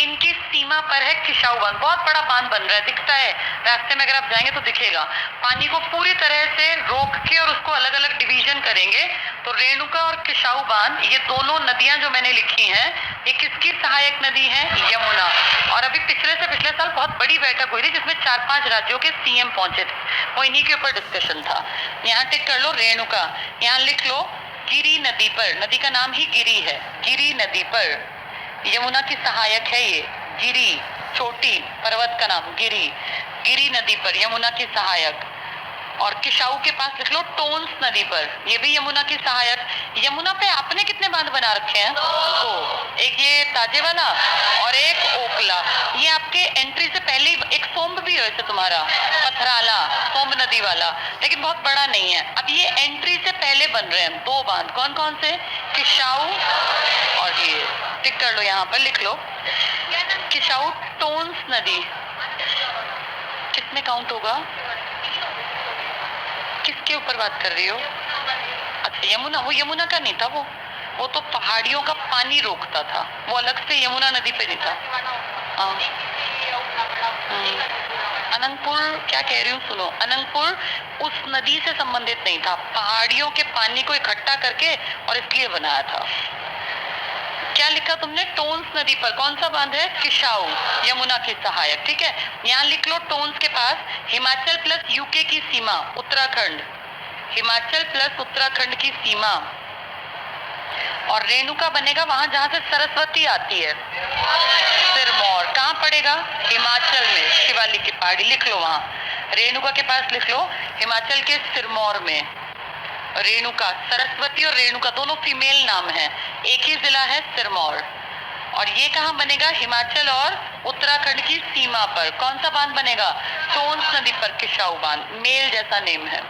इनकी सीमा पर है किशाऊ बांध। बहुत बड़ा बांध बन रहा है, दिखता है रास्ते में, अगर आप जाएंगे तो दिखेगा। पानी को पूरी तरह से रोक के और उसको अलग अलग डिवीजन करेंगे तो रेणुका और किशाऊ बांध, ये दोनों नदियां जो मैंने लिखी हैं, ये किसकी सहायक नदी है? यमुना। और अभी पिछले साल बहुत बड़ी बैठक हुई थी जिसमें 4-5 राज्यों के सीएम पहुंचे थे, वो इन्हीं के ऊपर डिस्कशन था। यहाँ टिक कर लो रेणुका, यहाँ लिख लो गिरी नदी पर, नदी का नाम ही गिरी है, गिरी नदी पर यमुना की सहायक है ये। गिरी छोटी पर्वत का नाम, गिरी, गिरी नदी पर यमुना की सहायक। और किशाऊ के पास लिख लो टोन्स नदी पर, ये भी यमुना की सहायक। यमुना पे आपने कितने बांध बना रखे हैं? दो, एक ये ताजे वाला और एक ओखला। ये आपके एंट्री से पहले एक सोम्ब भी है तुम्हारा, पथराला, सोम्ब नदी वाला, लेकिन बहुत बड़ा नहीं है। अब ये एंट्री से पहले बन रहे हैं दो बांध, कौन कौन से? किशाऊ और ये, टिक कर लो यहाँ पर, लिख लो किशाऊ टोन्स नदी। किसमें काउंट होगा? किसके ऊपर बात कर रही हो? अच्छा यमुना, वो यमुना का नहीं था, वो तो पहाड़ियों का पानी रोकता था, वो अलग से यमुना नदी पे नहीं था। अनंगपुर क्या कह रही हूँ सुनो, अनंगपुर उस नदी से संबंधित नहीं था, पहाड़ियों के पानी को इकट्ठा करके और इसलिए बनाया था। क्या लिखा तुमने? टोन्स नदी पर कौन सा बांध है? किशाऊ, यमुना की सहायक। ठीक है, यहाँ लिख लो टोन्स के पास हिमाचल प्लस यूके की सीमा, उत्तराखंड, हिमाचल प्लस उत्तराखंड की सीमा। और रेणुका बनेगा वहां जहां से सरस्वती आती है, सिरमौर। कहाँ पड़ेगा? हिमाचल में, शिवालिक की पहाड़ी, लिख लो वहां। रेणुका के पास लिख लो हिमाचल के सिरमौर में। रेणुका, सरस्वती और रेणुका दोनों फीमेल नाम है, एक ही जिला है सिरमौर। और ये कहाँ बनेगा? हिमाचल और उत्तराखंड की सीमा पर। कौन सा बांध बनेगा? टोन्स नदी पर किशाऊ बांध, मेल जैसा नेम है।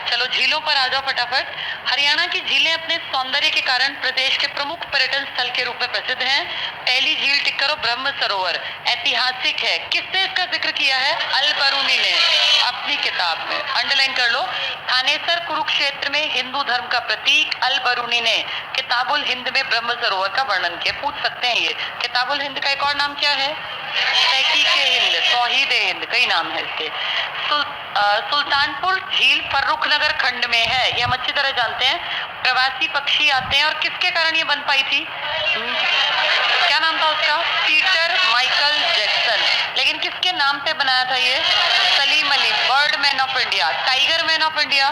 चलो झीलों पर आ जाओ फटाफट। हरियाणा की झीलें अपने सौंदर्य के कारण प्रदेश के प्रमुख पर्यटन स्थल के रूप में प्रसिद्ध हैं। पहली झील टिक करो ब्रह्म सरोवर, ऐतिहासिक है। किसने इसका जिक्र किया है? अल बरूनी ने अपनी किताब में, अंडरलाइन कर लो। थानेसर कुरुक्षेत्र में हिंदू धर्म का प्रतीक, अल बरूनी ने किताबुल हिंद में ब्रह्म सरोवर का वर्णन किया। पूछ सकते हैं ये किताबुल हिंद का एक और नाम क्या है? तहकीक हिंद, तौहीद हिंद, कई नाम है इसके। सुल्तानपुर झील फर्रुखनगर खंड में है, ये हम अच्छी तरह जानते हैं। प्रवासी पक्षी आते हैं और किसके कारण ये बन पाई थी? क्या नाम था उसका? Peter Michael Jackson. लेकिन किसके नाम पे बनाया था ये? Salim Ali, bird man of India, tiger man of India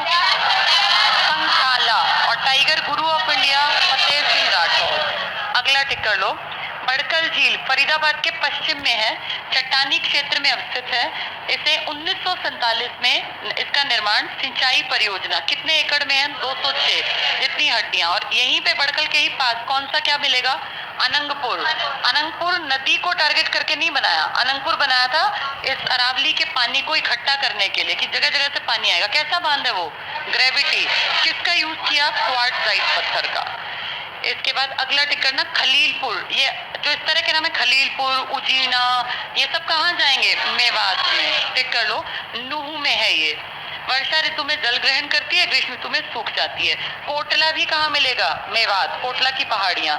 Sankhala, और tiger guru of India Fateh Singh Rathore. अगला टिक कर लो। बड़कल झील फरीदाबाद के पश्चिम में है, चट्टानी क्षेत्र में अवस्थित है। इसे 1947 में इसका निर्माण सिंचाई परियोजना, कितने एकड़ में है? 206 जितनी हड्डियां। और यहीं पे बड़कल के ही पास कौन सा क्या मिलेगा? अनंगपुर। अनंगपुर नदी को टारगेट करके नहीं बनाया, अनंगपुर बनाया था इस अरावली के पानी को इकट्ठा करने के लिए कि जगह जगह से पानी आएगा। कैसा बांध है वो? ग्रेविटी। किसका यूज किया? क्वार्ट्जाइट पत्थर का। इसके बाद अगला टिकट ना खलीलपुर, ये जो इस तरह के नाम है खलीलपुर, उजीना, ये सब कहाँ जाएंगे? मेवात में। टिक कर लो, नूह में है ये। वर्षा ऋतु में जल ग्रहण करती है, ग्रीष्म ऋतु में सूख जाती है। कोटला भी कहाँ मिलेगा? मेवात, कोटला की पहाड़ियां।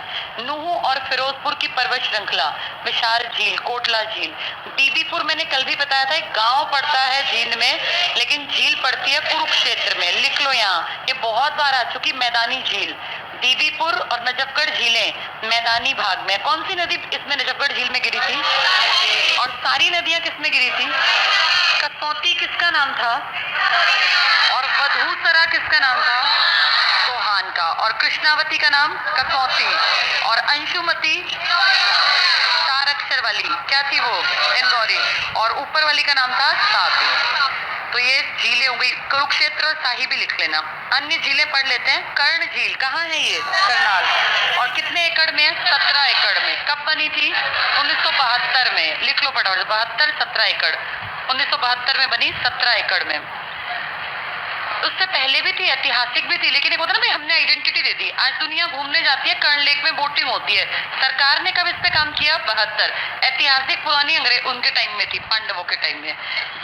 नूह और फिरोजपुर की पर्वत श्रृंखला, विशाल झील, कोटला झील। बीबीपुर मैंने कल भी बताया था, एक गांव पड़ता है जींद में, लेकिन झील पड़ती है कुरुक्षेत्र में। लिख लो यहाँ, ये बहुत बार आ चुकी मैदानी झील। बीबीपुर और नजफगढ़ झीलें मैदानी भाग में। कौन सी नदी इसमें नजफगढ़ झील में गिरी थी? और सारी नदियां किसमें गिरी थी? कसौती किसका नाम था? और वधूसरा किसका नाम था? सोहान का। और कृष्णावती का नाम कसौती। और अंशुमती 4 अक्षर वाली क्या थी वो? इंदौरी। और ऊपर वाली का नाम था साबी। तो ये झीलें हो गई। कुरुक्षेत्र और साही भी लिख लेना। अन्य झीलें पढ़ लेते हैं। कर्ण झील कहाँ है? ये करनाल। और कितने एकड़ में है? 17 एकड़ में। कब बनी थी? 1972 में। लिख लो फटाफट, 72 17 एकड़। 1972 में बनी, 17 एकड़ में। उससे पहले भी थी, ऐतिहासिक भी थी, लेकिन एक होता ना भाई, हमने आइडेंटिटी दे दी। आज दुनिया घूमने जाती है, कर्ण लेक में बोटिंग होती है। सरकार ने कब इस पे काम किया? 72। ऐतिहासिक पुरानी अंग्रेज उनके टाइम में थी, पांडवों के टाइम में।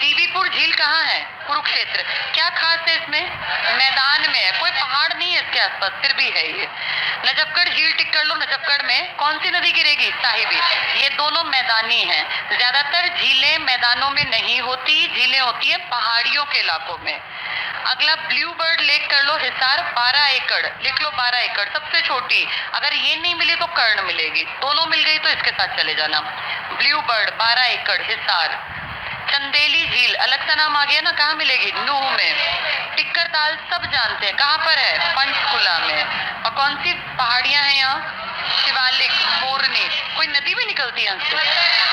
बीबीपुर झील कहाँ है? कुरुक्षेत्र। क्या खास है इसमें? मैदान में है, कोई पहाड़ नहीं है इसके आसपास, फिर भी है ये। नजफगढ़ झील टिक कर लो, नजफगढ़ में कौन सी नदी गिरेगी? साहिबी। ये दोनों मैदानी हैं। ज्यादातर झीलें मैदानों में नहीं होती, झीलें होती है पहाड़ियों के इलाकों में। अगला ब्लू बर्ड लेक कर लो, हिसार 12 एकड़। लिख लो 12 एकड़, सबसे छोटी। अगर ये नहीं मिली तो कर्ण मिलेगी, दोनों मिल गई तो इसके साथ चले जाना। ब्लू बर्ड 12 एकड़, हिसार। चंदेली झील अलग सा नाम आ गया ना, कहाँ मिलेगी? नूह में। टिक्कर ताल सब जानते हैं, कहाँ पर है? पंचकुला में। और कौन सी पहाड़ियां हैं यहाँ? शिवालिक, मोरनी। कोई नदी भी निकलती है यहाँ से?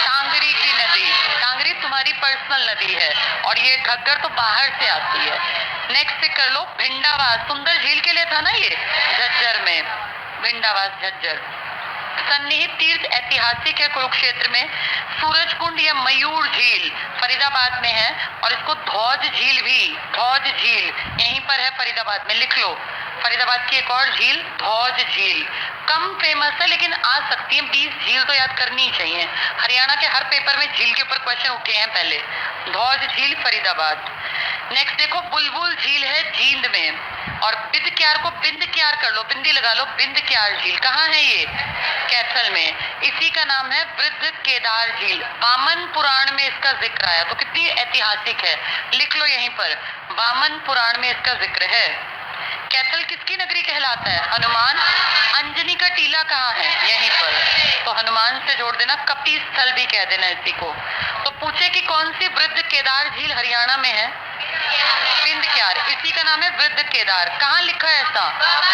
टांगरी की नदी। टांगरी तुम्हारी पर्सनल नदी है, और ये घग्गर तो बाहर से आती है। नेक्स्ट से कर लो भिंडावास। सुंदर झील के लिए था ना ये, झज्जर में। भिंडावास झज्जर। सन्निहित तीर्थ ऐतिहासिक है कुरुक्षेत्र में। सूरजकुंड या मयूर झील फरीदाबाद में है, और इसको धौज झील भी, धौज झील यहीं पर है फरीदाबाद में। लिख लो, फरीदाबाद की एक और झील धौज झील। कम फेमस है लेकिन आ सकती है। 20 झील तो याद करनी चाहिए। हरियाणा के हर पेपर में झील के ऊपर क्वेश्चन उठे हैं पहले। धौज झील फरीदाबाद। नेक्स्ट देखो, बुलबुल झील है जींद में। और बिंद क्यार को बिंद क्यार कर लो, बिंदी लगा लो, बिंद क्यार झील कहाँ है? ये कैथल में। इसी का नाम है वृद्ध केदार झील। वामन पुराण में इसका जिक्र आया, तो कितनी ऐतिहासिक है। लिख लो यहीं पर, वामन पुराण में इसका जिक्र है। कैथल किसकी नगरी कहलाता है? हनुमान। अंजनी का टीला कहाँ है? यहीं पर। तो हनुमान से जोड़ देना, कपी स्थल भी कह देना इसी को। तो पूछे कि कौन सी वृद्ध केदार झील हरियाणा में है? बिंद क्यार, इसी का नाम है वृद्ध केदार। कहाँ लिखा है ऐसा?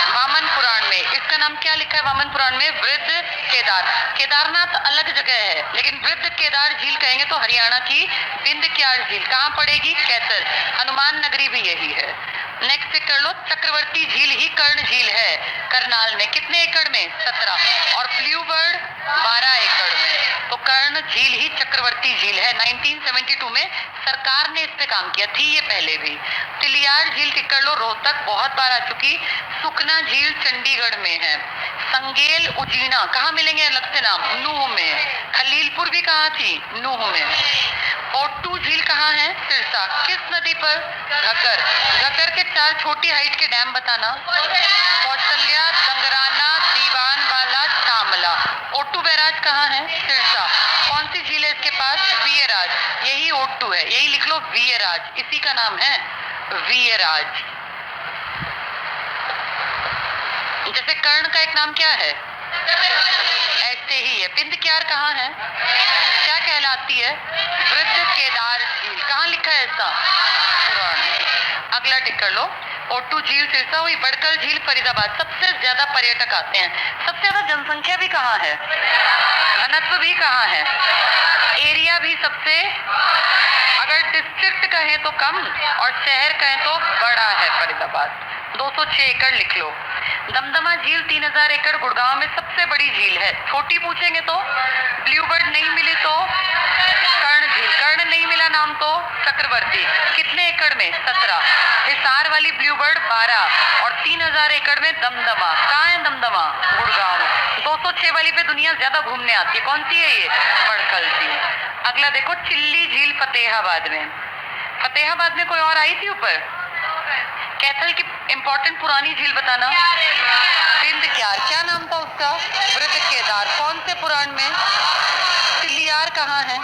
वामन पुराण में। इसका नाम क्या लिखा है वामन पुराण में? वृद्ध केदार। केदारनाथ अलग जगह है, लेकिन वृद्ध केदार झील कहेंगे तो हरियाणा की बिंद क्यार झील कहाँ पड़ेगी? कैथल। हनुमान नगरी भी यही है। नेक्स्ट कर लो, चक्रवर्ती झील ही कर्ण झील है करनाल में। कितने एकड़ में? 17। और ब्लू बर्ड 12 एकड़ में। तो कर्ण झील ही चक्रवर्ती झील है। 1972 में सरकार ने इस पे काम किया, थी ये पहले भी। तिलियार झील टिक कर लो, रोहतक बहुत बार आ चुकी। सुखना झील चंडीगढ़ में है। संगेल उजीना कहाँ मिलेंगे अलग से नाम? नूह में। खलीलपुर भी कहाँ थी? नूह में। ओट्टू झील कहाँ है? सिरसा। किस नदी पर? घग्गर। घग्गर के 4 छोटी हाइट के डैम बताना। कौशल्या, दंगराना, दीवानवाला, चामला। ओट्टू बैराज कहाँ है? सिरसा। कौन सी झील है इसके पास? वीयराज। यही ओट्टू है, यही लिख लो वीयराज, इसी का नाम है वीयराज। जैसे कर्ण का एक नाम क्या है, ऐसे ही है। बिंद क्यार कहाँ है? क्या कहलाती है? वृद्ध केदार झील। कहाँ लिखा है ऐसा? पुराण में। अगला टिक कर लो, ओट्टू झील सिरसा हुई। बड़कल झील फरीदाबाद। सबसे ज्यादा पर्यटक आते हैं। सबसे ज्यादा जनसंख्या भी कहाँ है? घनत्व भी कहाँ है? एरिया भी सबसे, अगर डिस्ट्रिक्ट कहें तो कम और शहर कहें तो बड़ा है फरीदाबाद। 206 एकड़ लिख लो। दमदमा झील 3000 एकड़ गुड़गांव में सबसे बड़ी झील है। छोटी पूछेंगे तो ब्लू बर्ड नहीं मिली तो कर्ण झील, कर्ण नहीं मिला नाम तो चक्रवर्ती। कितने एकड़ में? 17। हिसार वाली ब्लू बर्ड 12 और 3000 एकड़ में दमदमा। कहाँ है दमदमा? गुड़गांव। 206 वाली पे दुनिया ज्यादा घूमने आती है, कौन सी है ये? बड़खल झील। अगला देखो, चिल्ली झील फतेहाबाद में। फतेहाबाद में कोई और आई थी ऊपर? कैथल की इंपॉर्टेंट पुरानी झील बताना। बिंद क्यार, क्या नाम था उसका? वृद्ध केदार। कौन से पुराण में? चिल्लियार कहाँ है?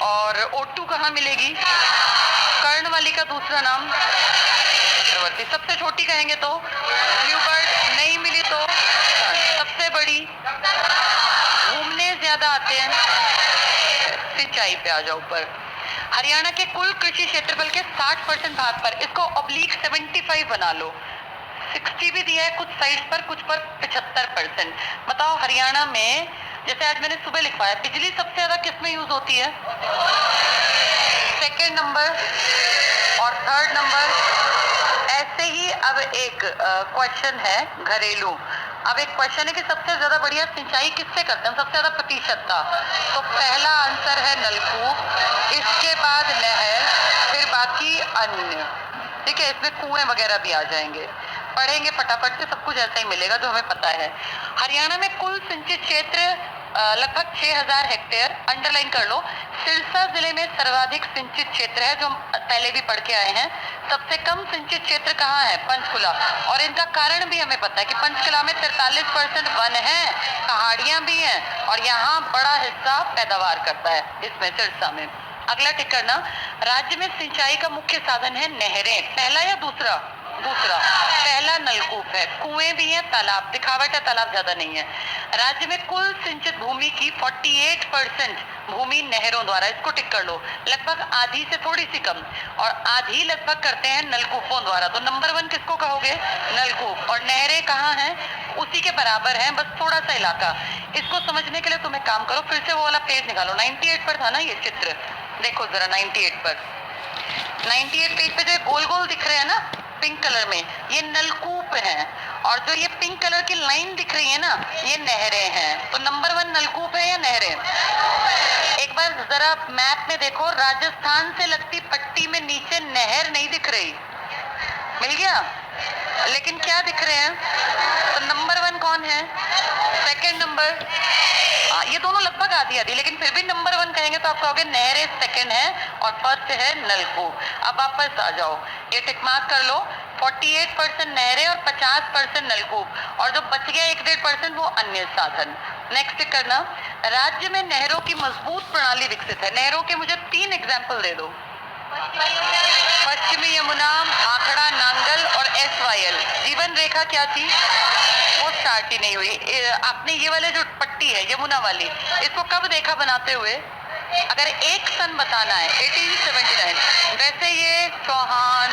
और ओट्टू कहाँ मिलेगी? कर्ण वाली का दूसरा नाम चक्रवर्ती। सबसे छोटी कहेंगे तो ब्लू बर्ड, नहीं मिली तो सबसे बड़ी। घूमने ज्यादा आते हैं। सिंचाई पे आ जाओ ऊपर। हरियाणा के कुल कृषि क्षेत्रफल के 60% भाग पर, इसको ऑब्लिक 75 बना लो। 60 भी दिया है कुछ साइड्स पर, कुछ पर 75%। बताओ हरियाणा में, जैसे आज मैंने सुबह लिखवाया, बिजली सबसे ज्यादा किस में यूज होती है? सेकेंड नंबर और थर्ड नंबर। ऐसे ही अब एक क्वेश्चन है घरेलू। अब एक क्वेश्चन है कि सबसे ज्यादा बढ़िया सिंचाई किससे करते हैं, सबसे ज्यादा प्रतिशत का? तो पहला आंसर है नलकूप, इसके बाद नहर, फिर बाकी अन्य। ठीक है, इसमें कुएं वगैरह भी आ जाएंगे। पढ़ेंगे फटाफट से, सब कुछ ऐसा ही मिलेगा जो हमें पता है। हरियाणा में कुल सिंचित क्षेत्र लगभग 6000 हेक्टेयर। अंडरलाइन कर लो। सिरसा जिले में सर्वाधिक सिंचित क्षेत्र है, जो हम पहले भी पढ़ के आए हैं। सबसे कम सिंचित क्षेत्र कहाँ है? पंचकुला। और इनका कारण भी हमें पता है कि पंचकुला में 43% वन है, पहाड़ियां भी हैं, और यहाँ बड़ा हिस्सा पैदावार करता है इसमें, सिरसा में। अगला टिक करना, राज्य में सिंचाई का मुख्य साधन है नहरें। पहला या दूसरा? दूसरा। पहला नलकूप है, कुएं भी हैं, तालाब। दिखावट है, तालाब ज्यादा नहीं है। राज्य में कुल सिंचित भूमि की 48% भूमि नहरों द्वारा, इसको टिक कर लो। लगभग आधी से थोड़ी सी कम, और आधी लगभग करते हैं नलकूपों द्वारा। तो नंबर 1 किसको कहोगे? नलकूप। और नहरें कहाँ हैं? उसी के बराबर हैं, बस थोड़ा सा इलाका। इसको समझने के लिए तुम एक काम करो, फिर से वो वाला पेज निकालो। 98 पर था ना ये चित्र, देखो जरा 98 पर। 98 पेज पे जो गोल गोल दिख रहे हैं ना पिंक कलर में, ये नलकूप हैं, और जो ये पिंक कलर की लाइन दिख रही है ना, ये नहरें हैं। तो नंबर 1 नलकूप है या नहरें? एक बार जरा मैप में देखो, राजस्थान से लगती पट्टी में नीचे नहर नहीं दिख रही, मिल गया? लेकिन क्या दिख रहे हैं? तो नंबर 1 कौन है? Second number. ये दोनों लगभग आधी आधी, लेकिन फिर भी नंबर 1 कहेंगे तो आप कहोगे नहरें सेकंड है और फर्स्ट है नलकूप। अब वापस आ जाओ, ये टिक मार्क कर लो। 48% नहरें और 50% नलकूप, और जो बच गया 1-1.5% वो अन्य साधन। नेक्स्ट करना, राज्य में नहरों की मजबूत प्रणाली विकसित है। नहरों के मुझे 3 एग्जाम्पल दे दो। पश्चिमी यमुना, भाखड़ा, नांगल और SYL। जीवन रेखा क्या थी? वो स्टार्ट ही नहीं हुई। आपने ये वाले जो पट्टी है यमुना वाली, इसको कब देखा बनाते हुए? अगर एक सन बताना है 1879। वैसे ये चौहान,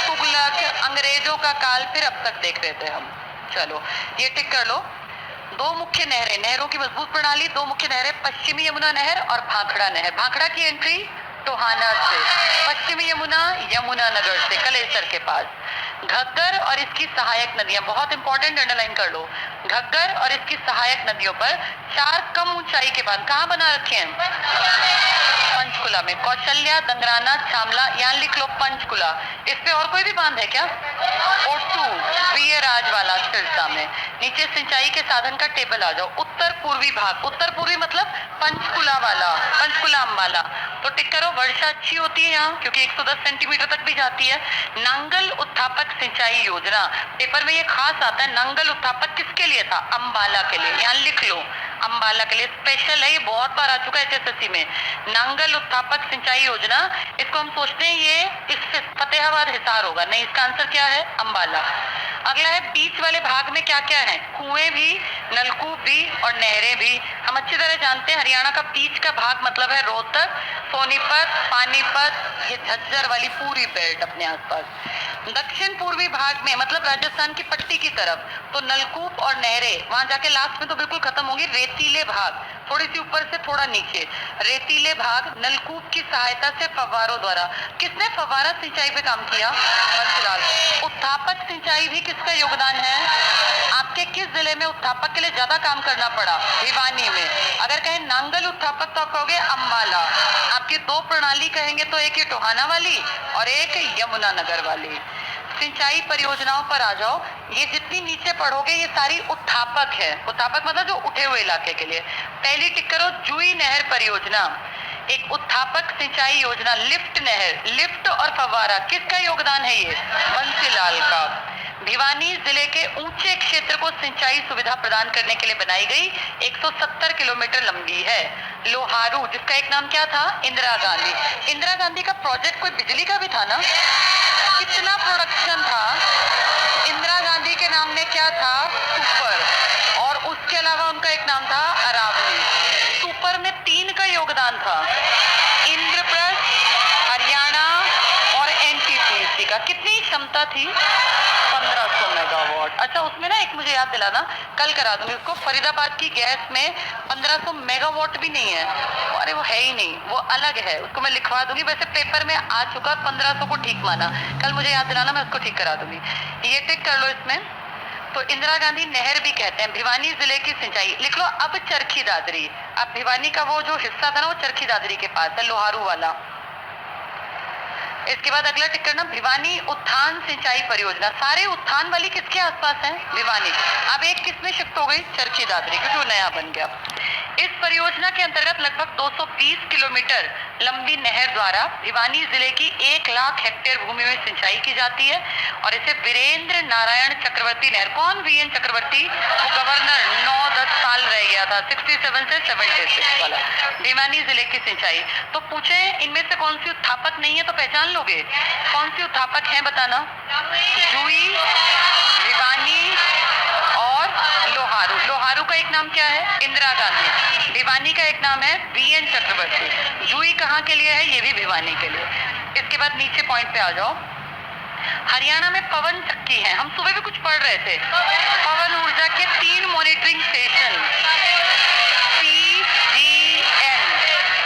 तुगलक, अंग्रेजों का काल, फिर अब तक देख रहे थे हम। चलो ये टिक कर लो। 2 मुख्य नहरें, नहरों की मजबूत प्रणाली, 2 मुख्य नहरें, पश्चिमी यमुना नहर और भाखड़ा नहर। भाखड़ा की एंट्री टोहाना से, पश्चिमी यमुना यमुना नगर से, कलेसर के पास। घग्गर और इसकी सहायक नदियां, बहुत इंपॉर्टेंट, अंडरलाइन कर लो। घग्गर और इसकी सहायक नदियों पर 4 कम ऊंचाई के बांध कहाँ बना रखे हैं? पंचकुला में। कौशल्या, दंगराना, छामला, यहाँ लिख लो पंचकुला। इस पे और कोई भी बांध है क्या? ओट्टू, वीर राज वाला सिरसा में। नीचे सिंचाई के साधन का टेबल आ जाओ। उत्तर पूर्वी भाग, उत्तर पूर्वी मतलब पंचकुला वाला, पंचकुला अम्बाला। तो टिक करो, वर्षा अच्छी होती है यहाँ क्योंकि 110 सेंटीमीटर तक भी जाती है। नांगल उत्थापक सिंचाई योजना, पेपर में ये खास आता है। नांगल उत्थापक किसके लिए था? अम्बाला के लिए, यहाँ लिख लो अम्बाला के लिए, स्पेशल है ये, बहुत बार आ चुका है HSSC में। नांगल उत्थापक सिंचाई योजना, इसको हम सोचते हैं ये इस फतेहाबाद हिसार होगा, नहीं, इसका आंसर क्या है? अम्बाला। अगला है बीच वाले भाग में क्या क्या है? कुएं भी, नलकूप भी और नहरें भी। हम अच्छी तरह जानते हैं हरियाणा का बीच का भाग मतलब है रोहतक, सोनीपत, पानीपत, ये झज्जर वाली पूरी बेल्ट अपने आसपास। दक्षिण पूर्वी भाग में मतलब राजस्थान की पट्टी की तरफ, तो नलकूप और नहरें, वहां जाके लास्ट में तो बिल्कुल खत्म होंगी, रेतीले भाग थोड़ी सी ऊपर से थोड़ा नीचे, रेतीले भाग नलकूप की सहायता से फव्वारों द्वारा। किसने फव्वारा सिंचाई पे काम किया? बंसीलाल। उत्थापक सिंचाई भी किसका योगदान है? आपके किस जिले में उत्थापक के लिए ज्यादा काम करना पड़ा? भिवानी में। अगर कहें नांगल उत्थापक तो आप कहोगे अम्बाला। आपकी दो प्रणाली कहेंगे तो एक ये टोहाना वाली और एक यमुनानगर वाली। सिंचाई परियोजनाओं पर आ जाओ। ये जितनी नीचे पढ़ोगे ये सारी उत्थापक है। उत्थापक मतलब जो उठे हुए इलाके के लिए। पहली टिक करो, जुई नहर परियोजना, एक उत्थापक सिंचाई योजना। लिफ्ट नहर, लिफ्ट और फव्वारा, किसका योगदान है ये? बंसीलाल का। भिवानी जिले के ऊंचे क्षेत्र को सिंचाई सुविधा प्रदान करने के लिए बनाई गई 170 किलोमीटर लंबी है। लोहारू, जिसका एक नाम क्या था? इंदिरा गांधी। इंदिरा गांधी का प्रोजेक्ट कोई बिजली का भी था ना? कितना प्रोडक्शन था? इंदिरा गांधी के नाम में क्या था? सुपर। और उसके अलावा उनका एक नाम था अरावली। सुपर में 3 का योगदान था, इंद्रप्रस्थ, हरियाणा और एनटीपीसी का। कितनी क्षमता थी? 1500 मेगावाट। अच्छा, उसमें ना एक मुझे याद दिलाना, कल करा दूंगी उसको। फरीदाबाद की गैस में 1500 मेगावाट भी नहीं है। अरे वो है ही नहीं, वो अलग है, उसको मैं लिखवा दूंगी। वैसे पेपर में आ चुका, 1500 को ठीक माना। कल मुझे याद दिलाना, मैं उसको ठीक करा दूंगी। ये टिक कर लो इसमें। तो इंदिरा गांधी नहर भी कहते हैं। भिवानी जिले की सिंचाई लिख लो। अब चरखी दादरी, अब भिवानी का वो जो हिस्सा था ना, वो चरखी दादरी के पास है, लोहारू वाला। इसके बाद अगला टिक करना, भिवानी उत्थान सिंचाई परियोजना। सारे उत्थान वाली किसके आसपास है? भिवानी। अब एक किसमें शिफ्ट हो गई? चरखी दादरी, क्योंकि वो नया बन गया। इस परियोजना के अंतर्गत लगभग 220 किलोमीटर लंबी नहर द्वारा भिवानी जिले की 1 लाख हेक्टेयर भूमि में सिंचाई की जाती है और इसे वीरेंद्र नारायण चक्रवर्ती नहर। कौन? वीएन चक्रवर्ती, वो गवर्नर 9-10 साल रह गया था, 67 से 76 वाला। भिवानी जिले की सिंचाई। तो पूछे इनमें से कौन सी उत्थापक नहीं है तो पहचान लोगे। कौन सी उत्थापक है बताना? जुई, भिवानी और लोहारू। लोहारू का एक नाम क्या है? इंदिरा गांधी। भिवानी का एक नाम है वीएन चक्रवर्ती। जुई कहाँ के लिए है? ये भी भिवानी के लिए। इसके बाद नीचे पॉइंट पे आ जाओ। हरियाणा में पवन चक्की है। हम सुबह भी कुछ पढ़ रहे थे। पवन ऊर्जा के 3 monitoring station, PGN,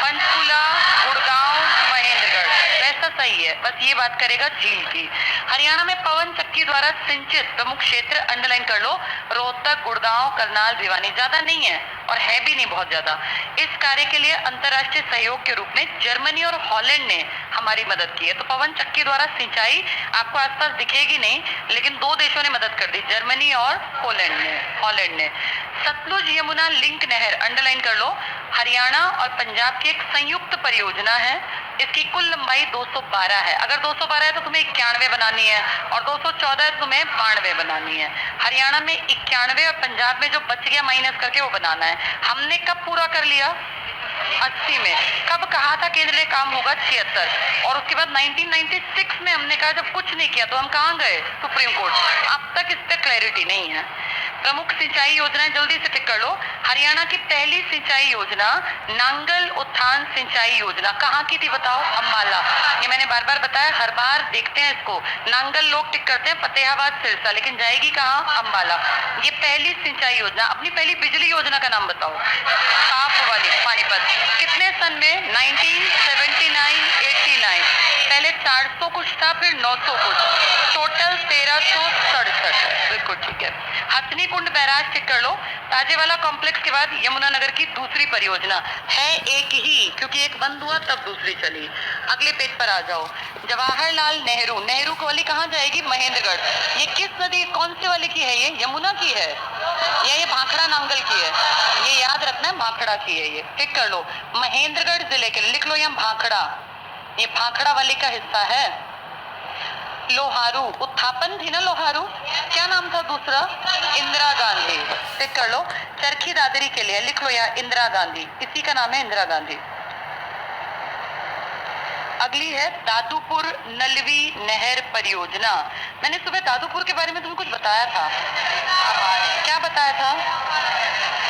Panchkula, Gurgaon, Mahendragarh. वैसा सही है, बस ये बात करेगा झील की। हरियाणा में पवन चक्की द्वारा सिंचित प्रमुख क्षेत्र अंडरलाइन कर लो, रोहतक, गुड़गांव, करनाल, भिवानी। ज्यादा नहीं है और है भी नहीं बहुत ज्यादा। इस कार्य के लिए अंतर्राष्ट्रीय सहयोग के रूप में जर्मनी और हॉलैंड ने हमारी मदद की है। तो पवन चक्की द्वारा सिंचाई आपको आसपास दिखेगी नहीं, लेकिन 2 देशों ने मदद कर दी, जर्मनी और हॉलैंड ने। सतलुज यमुना लिंक नहर अंडरलाइन कर लो, हरियाणा और पंजाब की एक संयुक्त परियोजना है। इसकी कुल लंबाई 212 है। अगर 212 है तो तुम्हें 91 बनानी है और 214 है तो तुम्हें 92 बनानी है। हरियाणा में 91 और पंजाब में जो बच गया माइनस करके वो बनाना है। हमने कब पूरा कर लिया? 80 में। कब कहा था केंद्र ने काम होगा? 76। और उसके बाद 1996 में हमने कहा जब कुछ नहीं किया तो हम कहाँ गए? Supreme court. अब तक इस पे क्लैरिटी नहीं है। प्रमुख सिंचाई योजनाएं जल्दी से टिक कर लो। हरियाणा की पहली सिंचाई योजना नांगल उत्थान सिंचाई योजना कहाँ की थी बताओ? अम्बाला। ये मैंने बार बार बताया, हर बार देखते हैं इसको। नांगल लोग टिक करते हैं फतेहाबाद सिरसा, लेकिन जाएगी कहाँ? अम्बाला। ये पहली सिंचाई योजना। अपनी पहली बिजली योजना का नाम बताओ? साफ वाली, पानीपत। कितने सन में? 1979, 89। पहले 400 कुछ था, फिर 900 कुछ, टोटल 1367 है। बिल्कुल ठीक है। हथनी कुंड बैराज चेक कर लो। ताजेवाला कॉम्प्लेक्स के बाद यमुनानगर की दूसरी परियोजना है एक ही, क्योंकि एक बंद हुआ तब दूसरी चली। अगले पेज पर आ जाओ। जवाहरलाल नेहरू, नेहरू वाली कहाँ जाएगी? महेंद्रगढ़। ये किस नदी, कौन से वाले की है? ये यमुना की है या ये भाखड़ा नांगल की है? ये याद रखना है, भाखड़ा की है ये। टिक कर लो। महेंद्रगढ़ जिले के, लिख लो यहाँ भाखड़ा, ये भाखड़ा वाले का हिस्सा है। लोहारू, उत्थापन थी ना लोहारू, क्या नाम था दूसरा? इंदिरा गांधी। टिक कर लो। चरखी दादरी के लिए लिख लो यहाँ इंदिरा गांधी, इसी का नाम है इंदिरा गांधी। अगली है दादुपुर नलवी नहर परियोजना। मैंने सुबह दादुपुर के बारे में तुम्हें कुछ बताया था। क्या बताया था?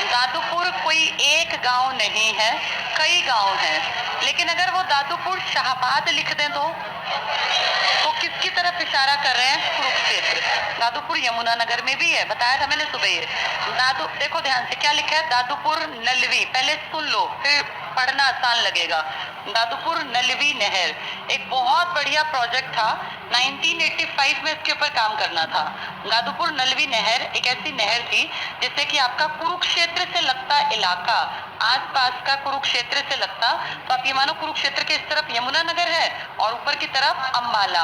दादुपुर कोई एक गांव नहीं है, कई गांव हैं। लेकिन अगर वो दादुपुर शाहबाद लिख दें तो किसकी तरफ इशारा कर रहे हैं? कुरुक्षेत्र। दादुपुर यमुनानगर में भी है, बताया था मैंने सुबह ये। देखो ध्यान से क्या लिखा है, दादुपुर नलवी, पहले सुन लो फिर पढ़ना आसान लगेगा। दादुपुर नलवी नहर एक बहुत बढ़िया प्रोजेक्ट था, 1985 में इसके ऊपर काम करना था। दादुपुर नलवी नहर एक ऐसी नहर थी जिससे कि आपका कुरुक्षेत्र से लगता इलाका, आसपास का कुरुक्षेत्र से लगता, तो आप ये मानो कुरुक्षेत्र के इस तरफ यमुनानगर है और ऊपर की तरफ अंबाला,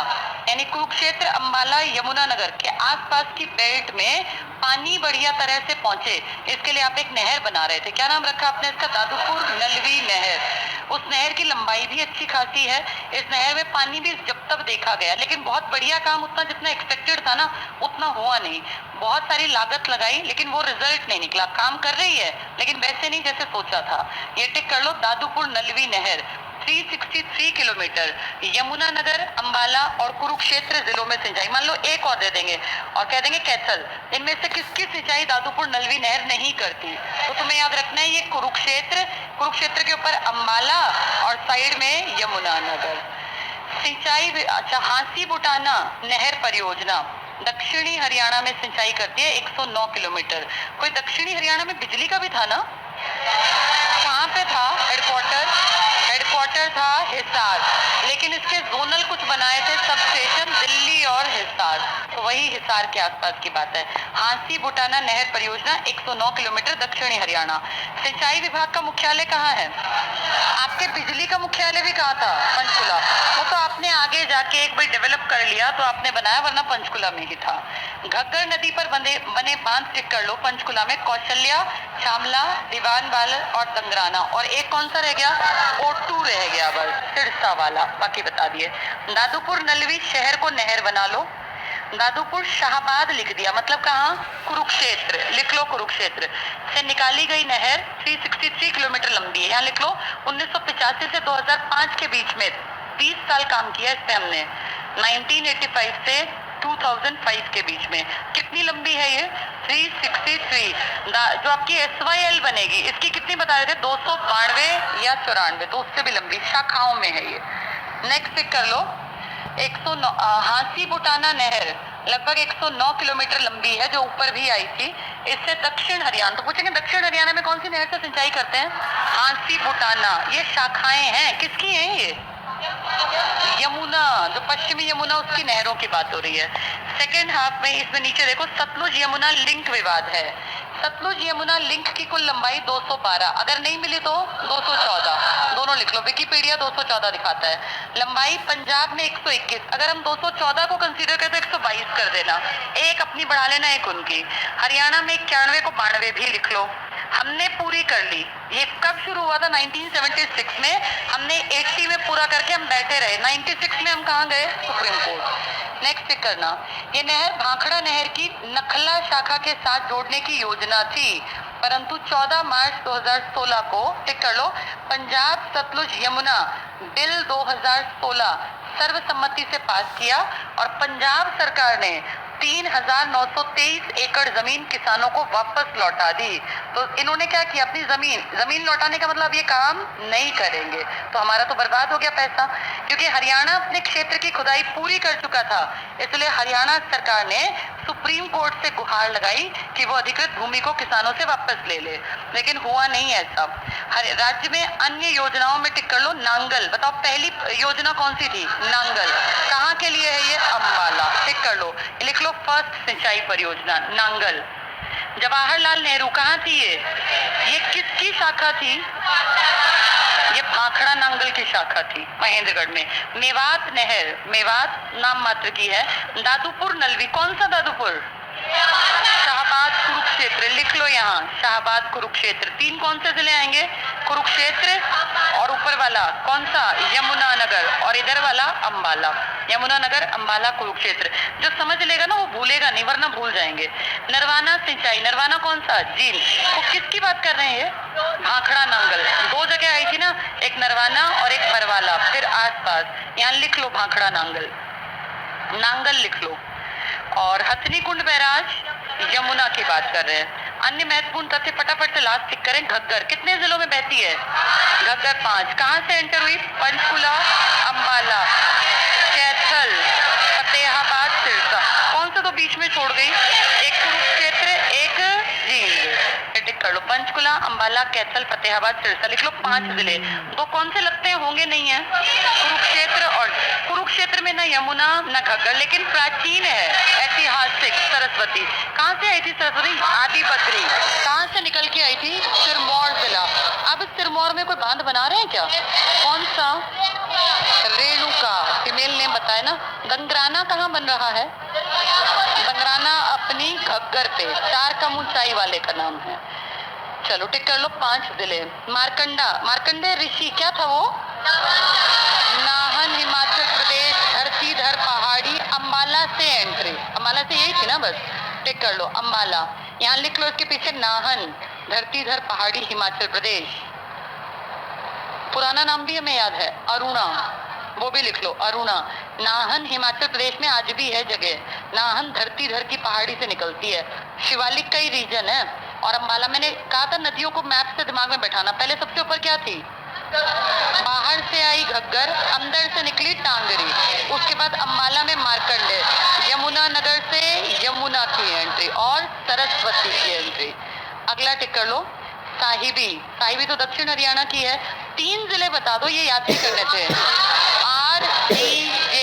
यानी कुरुक्षेत्र अंबाला यमुनानगर के आसपास की बेल्ट में पानी बढ़िया तरह से पहुंचे, इसके लिए आप एक नहर बना रहे थे। क्या नाम रखा आपने इसका? दादुपुर नलवी नहर। उस नहर की लंबाई भी अच्छी खासी है, इस नहर में पानी भी जब तक देखा गया, लेकिन बहुत बढ़िया काम, उतना जितना एक्सपेक्टेड था ना उतना हुआ नहीं। बहुत सारी लागत लगाई लेकिन वो रिजल्ट नहीं निकला। काम कर रही है लेकिन वैसे नहीं जैसे सोचा था। ये टिक कर लो, दादुपुर नलवी नहर 363 किलोमीटर यमुनानगर, अंबाला और कुरुक्षेत्र जिलों में सिंचाई। मान लो एक और दे देंगे और कह देंगे कैथल, इनमें से किसकी सिंचाई दादुपुर नलवी नहर नहीं करती? तो तुम्हें याद रखना है ये कुरुक्षेत्र के ऊपर अंबाला और साइड में यमुनानगर। सिंचाई अच्छा, हांसी बुटाना नहर परियोजना दक्षिणी हरियाणा में सिंचाई करती है 109 किलोमीटर। कोई दक्षिणी हरियाणा में बिजली का भी था ना? कहाँ पे था हेडक्वार्टर था हिसार, लेकिन इसके जोनल कुछ बनाए थे सब स्टेशन, दिल्ली और हिसार, तो वही हिसार के आसपास की बात है। हांसी बुटाना नहर परियोजना 109 किलोमीटर दक्षिणी हरियाणा। सिंचाई विभाग का मुख्यालय कहाँ है? आपके बिजली का मुख्यालय भी कहाँ था? पंचकुला। वो तो आपने आगे जाके एक बार डेवलप कर लिया तो आपने बनाया, वरना पंचकुला में ही था। घग्गर नदी पर बने बांध टिक कर लो पंचकुला में, कौशल्या, शामला, दीवानवाल और दंगराना, और एक कौन सा रह गया? ओटू रह गया बस, सिरसा वाला, बाकी बता दिए। दादुपुर नलवी शहर को नहर बना लो। दादुपुर शाहबाद लिख दिया, मतलब कहाँ? कुरुक्षेत्र, लिख लो कुरुक्षेत्र से निकाली गई नहर 363 किलोमीटर लंबी है। यहाँ लिख लो 1985 से 2005 के बीच में 20 साल काम किया इस पे हमने, 1985 से 2005 के बीच में। कितनी लंबी है ये? 363। जो आपकी SYL बनेगी इसकी कितनी बता रहे थे? 292 या 94, तो उससे भी लंबी शाखाओं में है ये। नेक्स्ट पिक कर लो 109। हांसी बुटाना नहर लगभग 109 किलोमीटर लंबी है, जो ऊपर भी आई थी। इससे दक्षिण हरियाणा, तो पूछेंगे दक्षिण हरियाणा में कौन सी नहर से सिंचाई करते हैं? हांसी बुटाना। ये शाखाएं हैं, किसकी हैं ये? यमुना, जो पश्चिमी यमुना उसकी नहरों की बात हो रही है। सेकेंड हाफ में इसमें नीचे देखो, सतलुज यमुना लिंक विवाद है। सतलुज यमुना लिंक की कुल लंबाई 212, अगर नहीं मिली तो 214, दोनों लिख लो। विकिपीडिया 214 दिखाता है। लंबाई पंजाब में 121, अगर हम 214 को कंसीडर करें तो 122 कर देना, एक अपनी बढ़ा लेना, एक उनकी। हरियाणा में 91 को 92 भी लिख लो। हमने पूरी कर ली। ये कब शुरू हुआ था? 1976 में। हमने 80 में पूरा करके हम बैठे रहे, 96 में हम कहाँ गए? Supreme court. नेक्स्ट पिक करना, ये नहर भाखड़ा नहर की नखला शाखा के साथ जोड़ने की योजना थी, परंतु 14 मार्च 2016 को, टिक कर लो, पंजाब सतलुज यमुना बिल 2016 सर्वसम्मति से पास किया और पंजाब सरकार ने 3,923 एकड़ जमीन किसानों को वापस लौटा दी। तो इन्होंने क्या किया? अपनी जमीन लौटाने का मतलब ये काम नहीं करेंगे, तो हमारा तो बर्बाद हो गया पैसा, क्योंकि हरियाणा अपने क्षेत्र की खुदाई पूरी कर चुका था। इसलिए हरियाणा सरकार ने सुप्रीम कोर्ट से गुहार लगाई कि वो अधिकृत भूमि को किसानों से वापस ले ले, लेकिन हुआ नहीं ऐसा। राज्य में अन्य योजनाओं में टिक कर लो नांगल। बताओ पहली योजना कौन सी थी? नांगल। कहाँ के लिए है ये? अंबाला। टिक कर लो, लिख लो फर्स्ट सिंचाई परियोजना नांगल। जवाहरलाल नेहरू कहाँ थी ये किसकी शाखा थी? ये भाखड़ा नांगल की शाखा थी, महेंद्रगढ़ में। मेवात नहर, मेवात नाम मात्र की है। दादुपुर नलवी, कौन सा दादुपुर? शाहबाद कुरुक्षेत्र, लिख लो यहाँ शाहबाद कुरुक्षेत्र। 3 कौन से जिले आएंगे? कुरुक्षेत्र, और ऊपर वाला कौन सा? यमुनानगर, और इधर वाला अंबाला। यमुनानगर, अंबाला, कुरुक्षेत्र। जो समझ लेगा ना वो भूलेगा नहीं, वरना भूल जाएंगे। नरवाना सिंचाई, नरवाना कौन सा? झील। वो किसकी बात कर रहे हैं ये? भाखड़ा नांगल। 2 जगह आई थी ना, एक नरवाना और एक बरवाला, फिर आसपास। यहाँ लिख लो भाखड़ा नांगल, नांगल लिख लो। और हथनी कुंड बैराज यमुना की बात कर रहे हैं। अन्य महत्वपूर्ण तथ्य फटाफट से लास्ट टिक करें। घग्गर कितने जिलों में बहती है? घग्गर 5। कहाँ से एंटर हुई? पंचकुला, अंबाला, कैथल, फतेहा पंचकुला, अंबाला, कैथल, फतेहाबाद, सिरसा। लिख लो 5 जिले। तो कौन से लगते हैं, होंगे नहीं है? कुरुक्षेत्र, और कुरुक्षेत्र में ना यमुना ना घग्गर, लेकिन प्राचीन है, ऐतिहासिक सरस्वती। कहाँ से आई थी सरस्वती? आदि बद्री। कहाँ से निकल के आई थी? सिरमौर जिला। अब इस सिरमौर में कोई बांध बना रहे हैं क्या? कौन सा? रेणुका, फीमेल नेम बताए ना। गंगराना कहाँ बन रहा है? गंगराना अपनी घग्गर पे, 4 कम ऊंचाई वाले का नाम है। चलो टिक कर लो 5 जिले। मार्कंडा, मार्कंडे ऋषि क्या था वो? नाहन, हिमाचल प्रदेश, धरतीधर पहाड़ी, अंबाला से एंट्री। अंबाला से यही थी ना बस। टिक कर लो अंबाला। यहाँ लिख लो इसके पीछे नाहन, धरतीधर पहाड़ी, हिमाचल प्रदेश। पुराना नाम भी हमें याद है, अरुणा, वो भी लिख लो अरुणा। नाहन हिमाचल प्रदेश में आज भी है जगह। नाहन धरतीधर की पहाड़ी से निकलती है, शिवालिक का ही रीजन है। और अंबाला, मैंने कहा था नदियों को मैप से दिमाग में बैठाना। पहले सबसे ऊपर क्या थी? बाहर से आई घग्गर, अंदर से निकली टांगरी, उसके बाद अंबाला में मार्कंडे, यमुना नगर से यमुना की एंट्री और सरस्वती की एंट्री। अगला टिक कर लो साहिबी। साहिबी तो दक्षिण हरियाणा की है। 3 जिले बता दो, ये याद नहीं करने थे। REJ,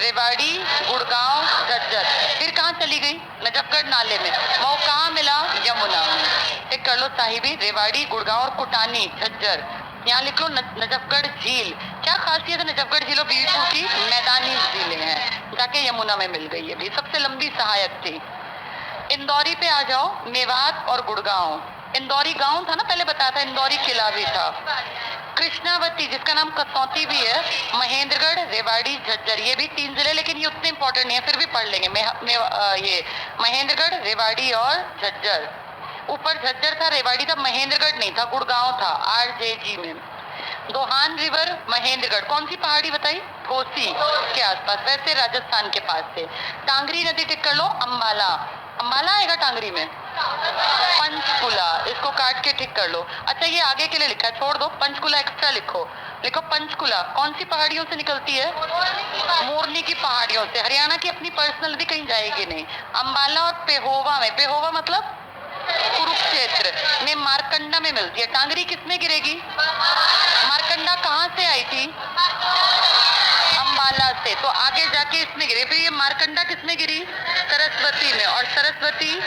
रेवाड़ी, गुड़गांव, झज्जर। फिर कहाँ चली गई? नजफगढ़ नाले में। वो कहाँ मिला? यमुना में। टिक कर लो साहिबी, रेवाड़ी, गुड़गांव और कुटानी, झज्जर। यहाँ लिख लो नजफगढ़ झील। क्या खासियत है नजफगढ़ झील और बीरपुर की? मैदानी झीलें हैं, जाके यमुना में मिल गई है भी, सबसे लंबी सहायक थी। इंदौरी पे आ जाओ, मेवात और गुड़गांव। इंदौरी गांव था ना, पहले बताया था, इंदौरी किला भी था। कृष्णावती, जिसका नाम कसौती भी है, महेंद्रगढ़, रेवाड़ी, झज्जर। ये भी 3 जिले, लेकिन ये उतने इंपॉर्टेंट नहीं है, फिर भी पढ़ लेंगे। ये महेंद्रगढ़, रेवाड़ी और झज्जर। ऊपर झज्जर था, रेवाड़ी था, महेंद्रगढ़ नहीं था, गुड़गांव था RJG में। दोहान रिवर, महेंद्रगढ़। कौन सी पहाड़ी बताई? घोसी के आसपास, वैसे राजस्थान के पास से। टांगरी नदी टिक कर लो अंबाला। अंबाला आएगा टांगरी में। पंचकुला, इसको काट के ठीक कर लो। अच्छा ये आगे के लिए लिखा है, छोड़ दो, पंचकुला एक्स्ट्रा लिखो। लिखो पंचकुला कौन सी पहाड़ियों से निकलती है? मोरनी की पहाड़ियों से। हरियाणा की अपनी पर्सनल नदी कहीं जाएगी नहीं। अंबाला और पेहोवा में, पेहोवा मतलब कुरुक्षेत्र में, मारकंडा में मिलती है। टांगरी किसमें गिरेगी? मारकंडा कहाँ से आई थी? अंबाला से, तो आगे जाके इसमें गिरी। फिर ये मारकंडा किसमें गिरी? सरस्वती में, और सरस्वती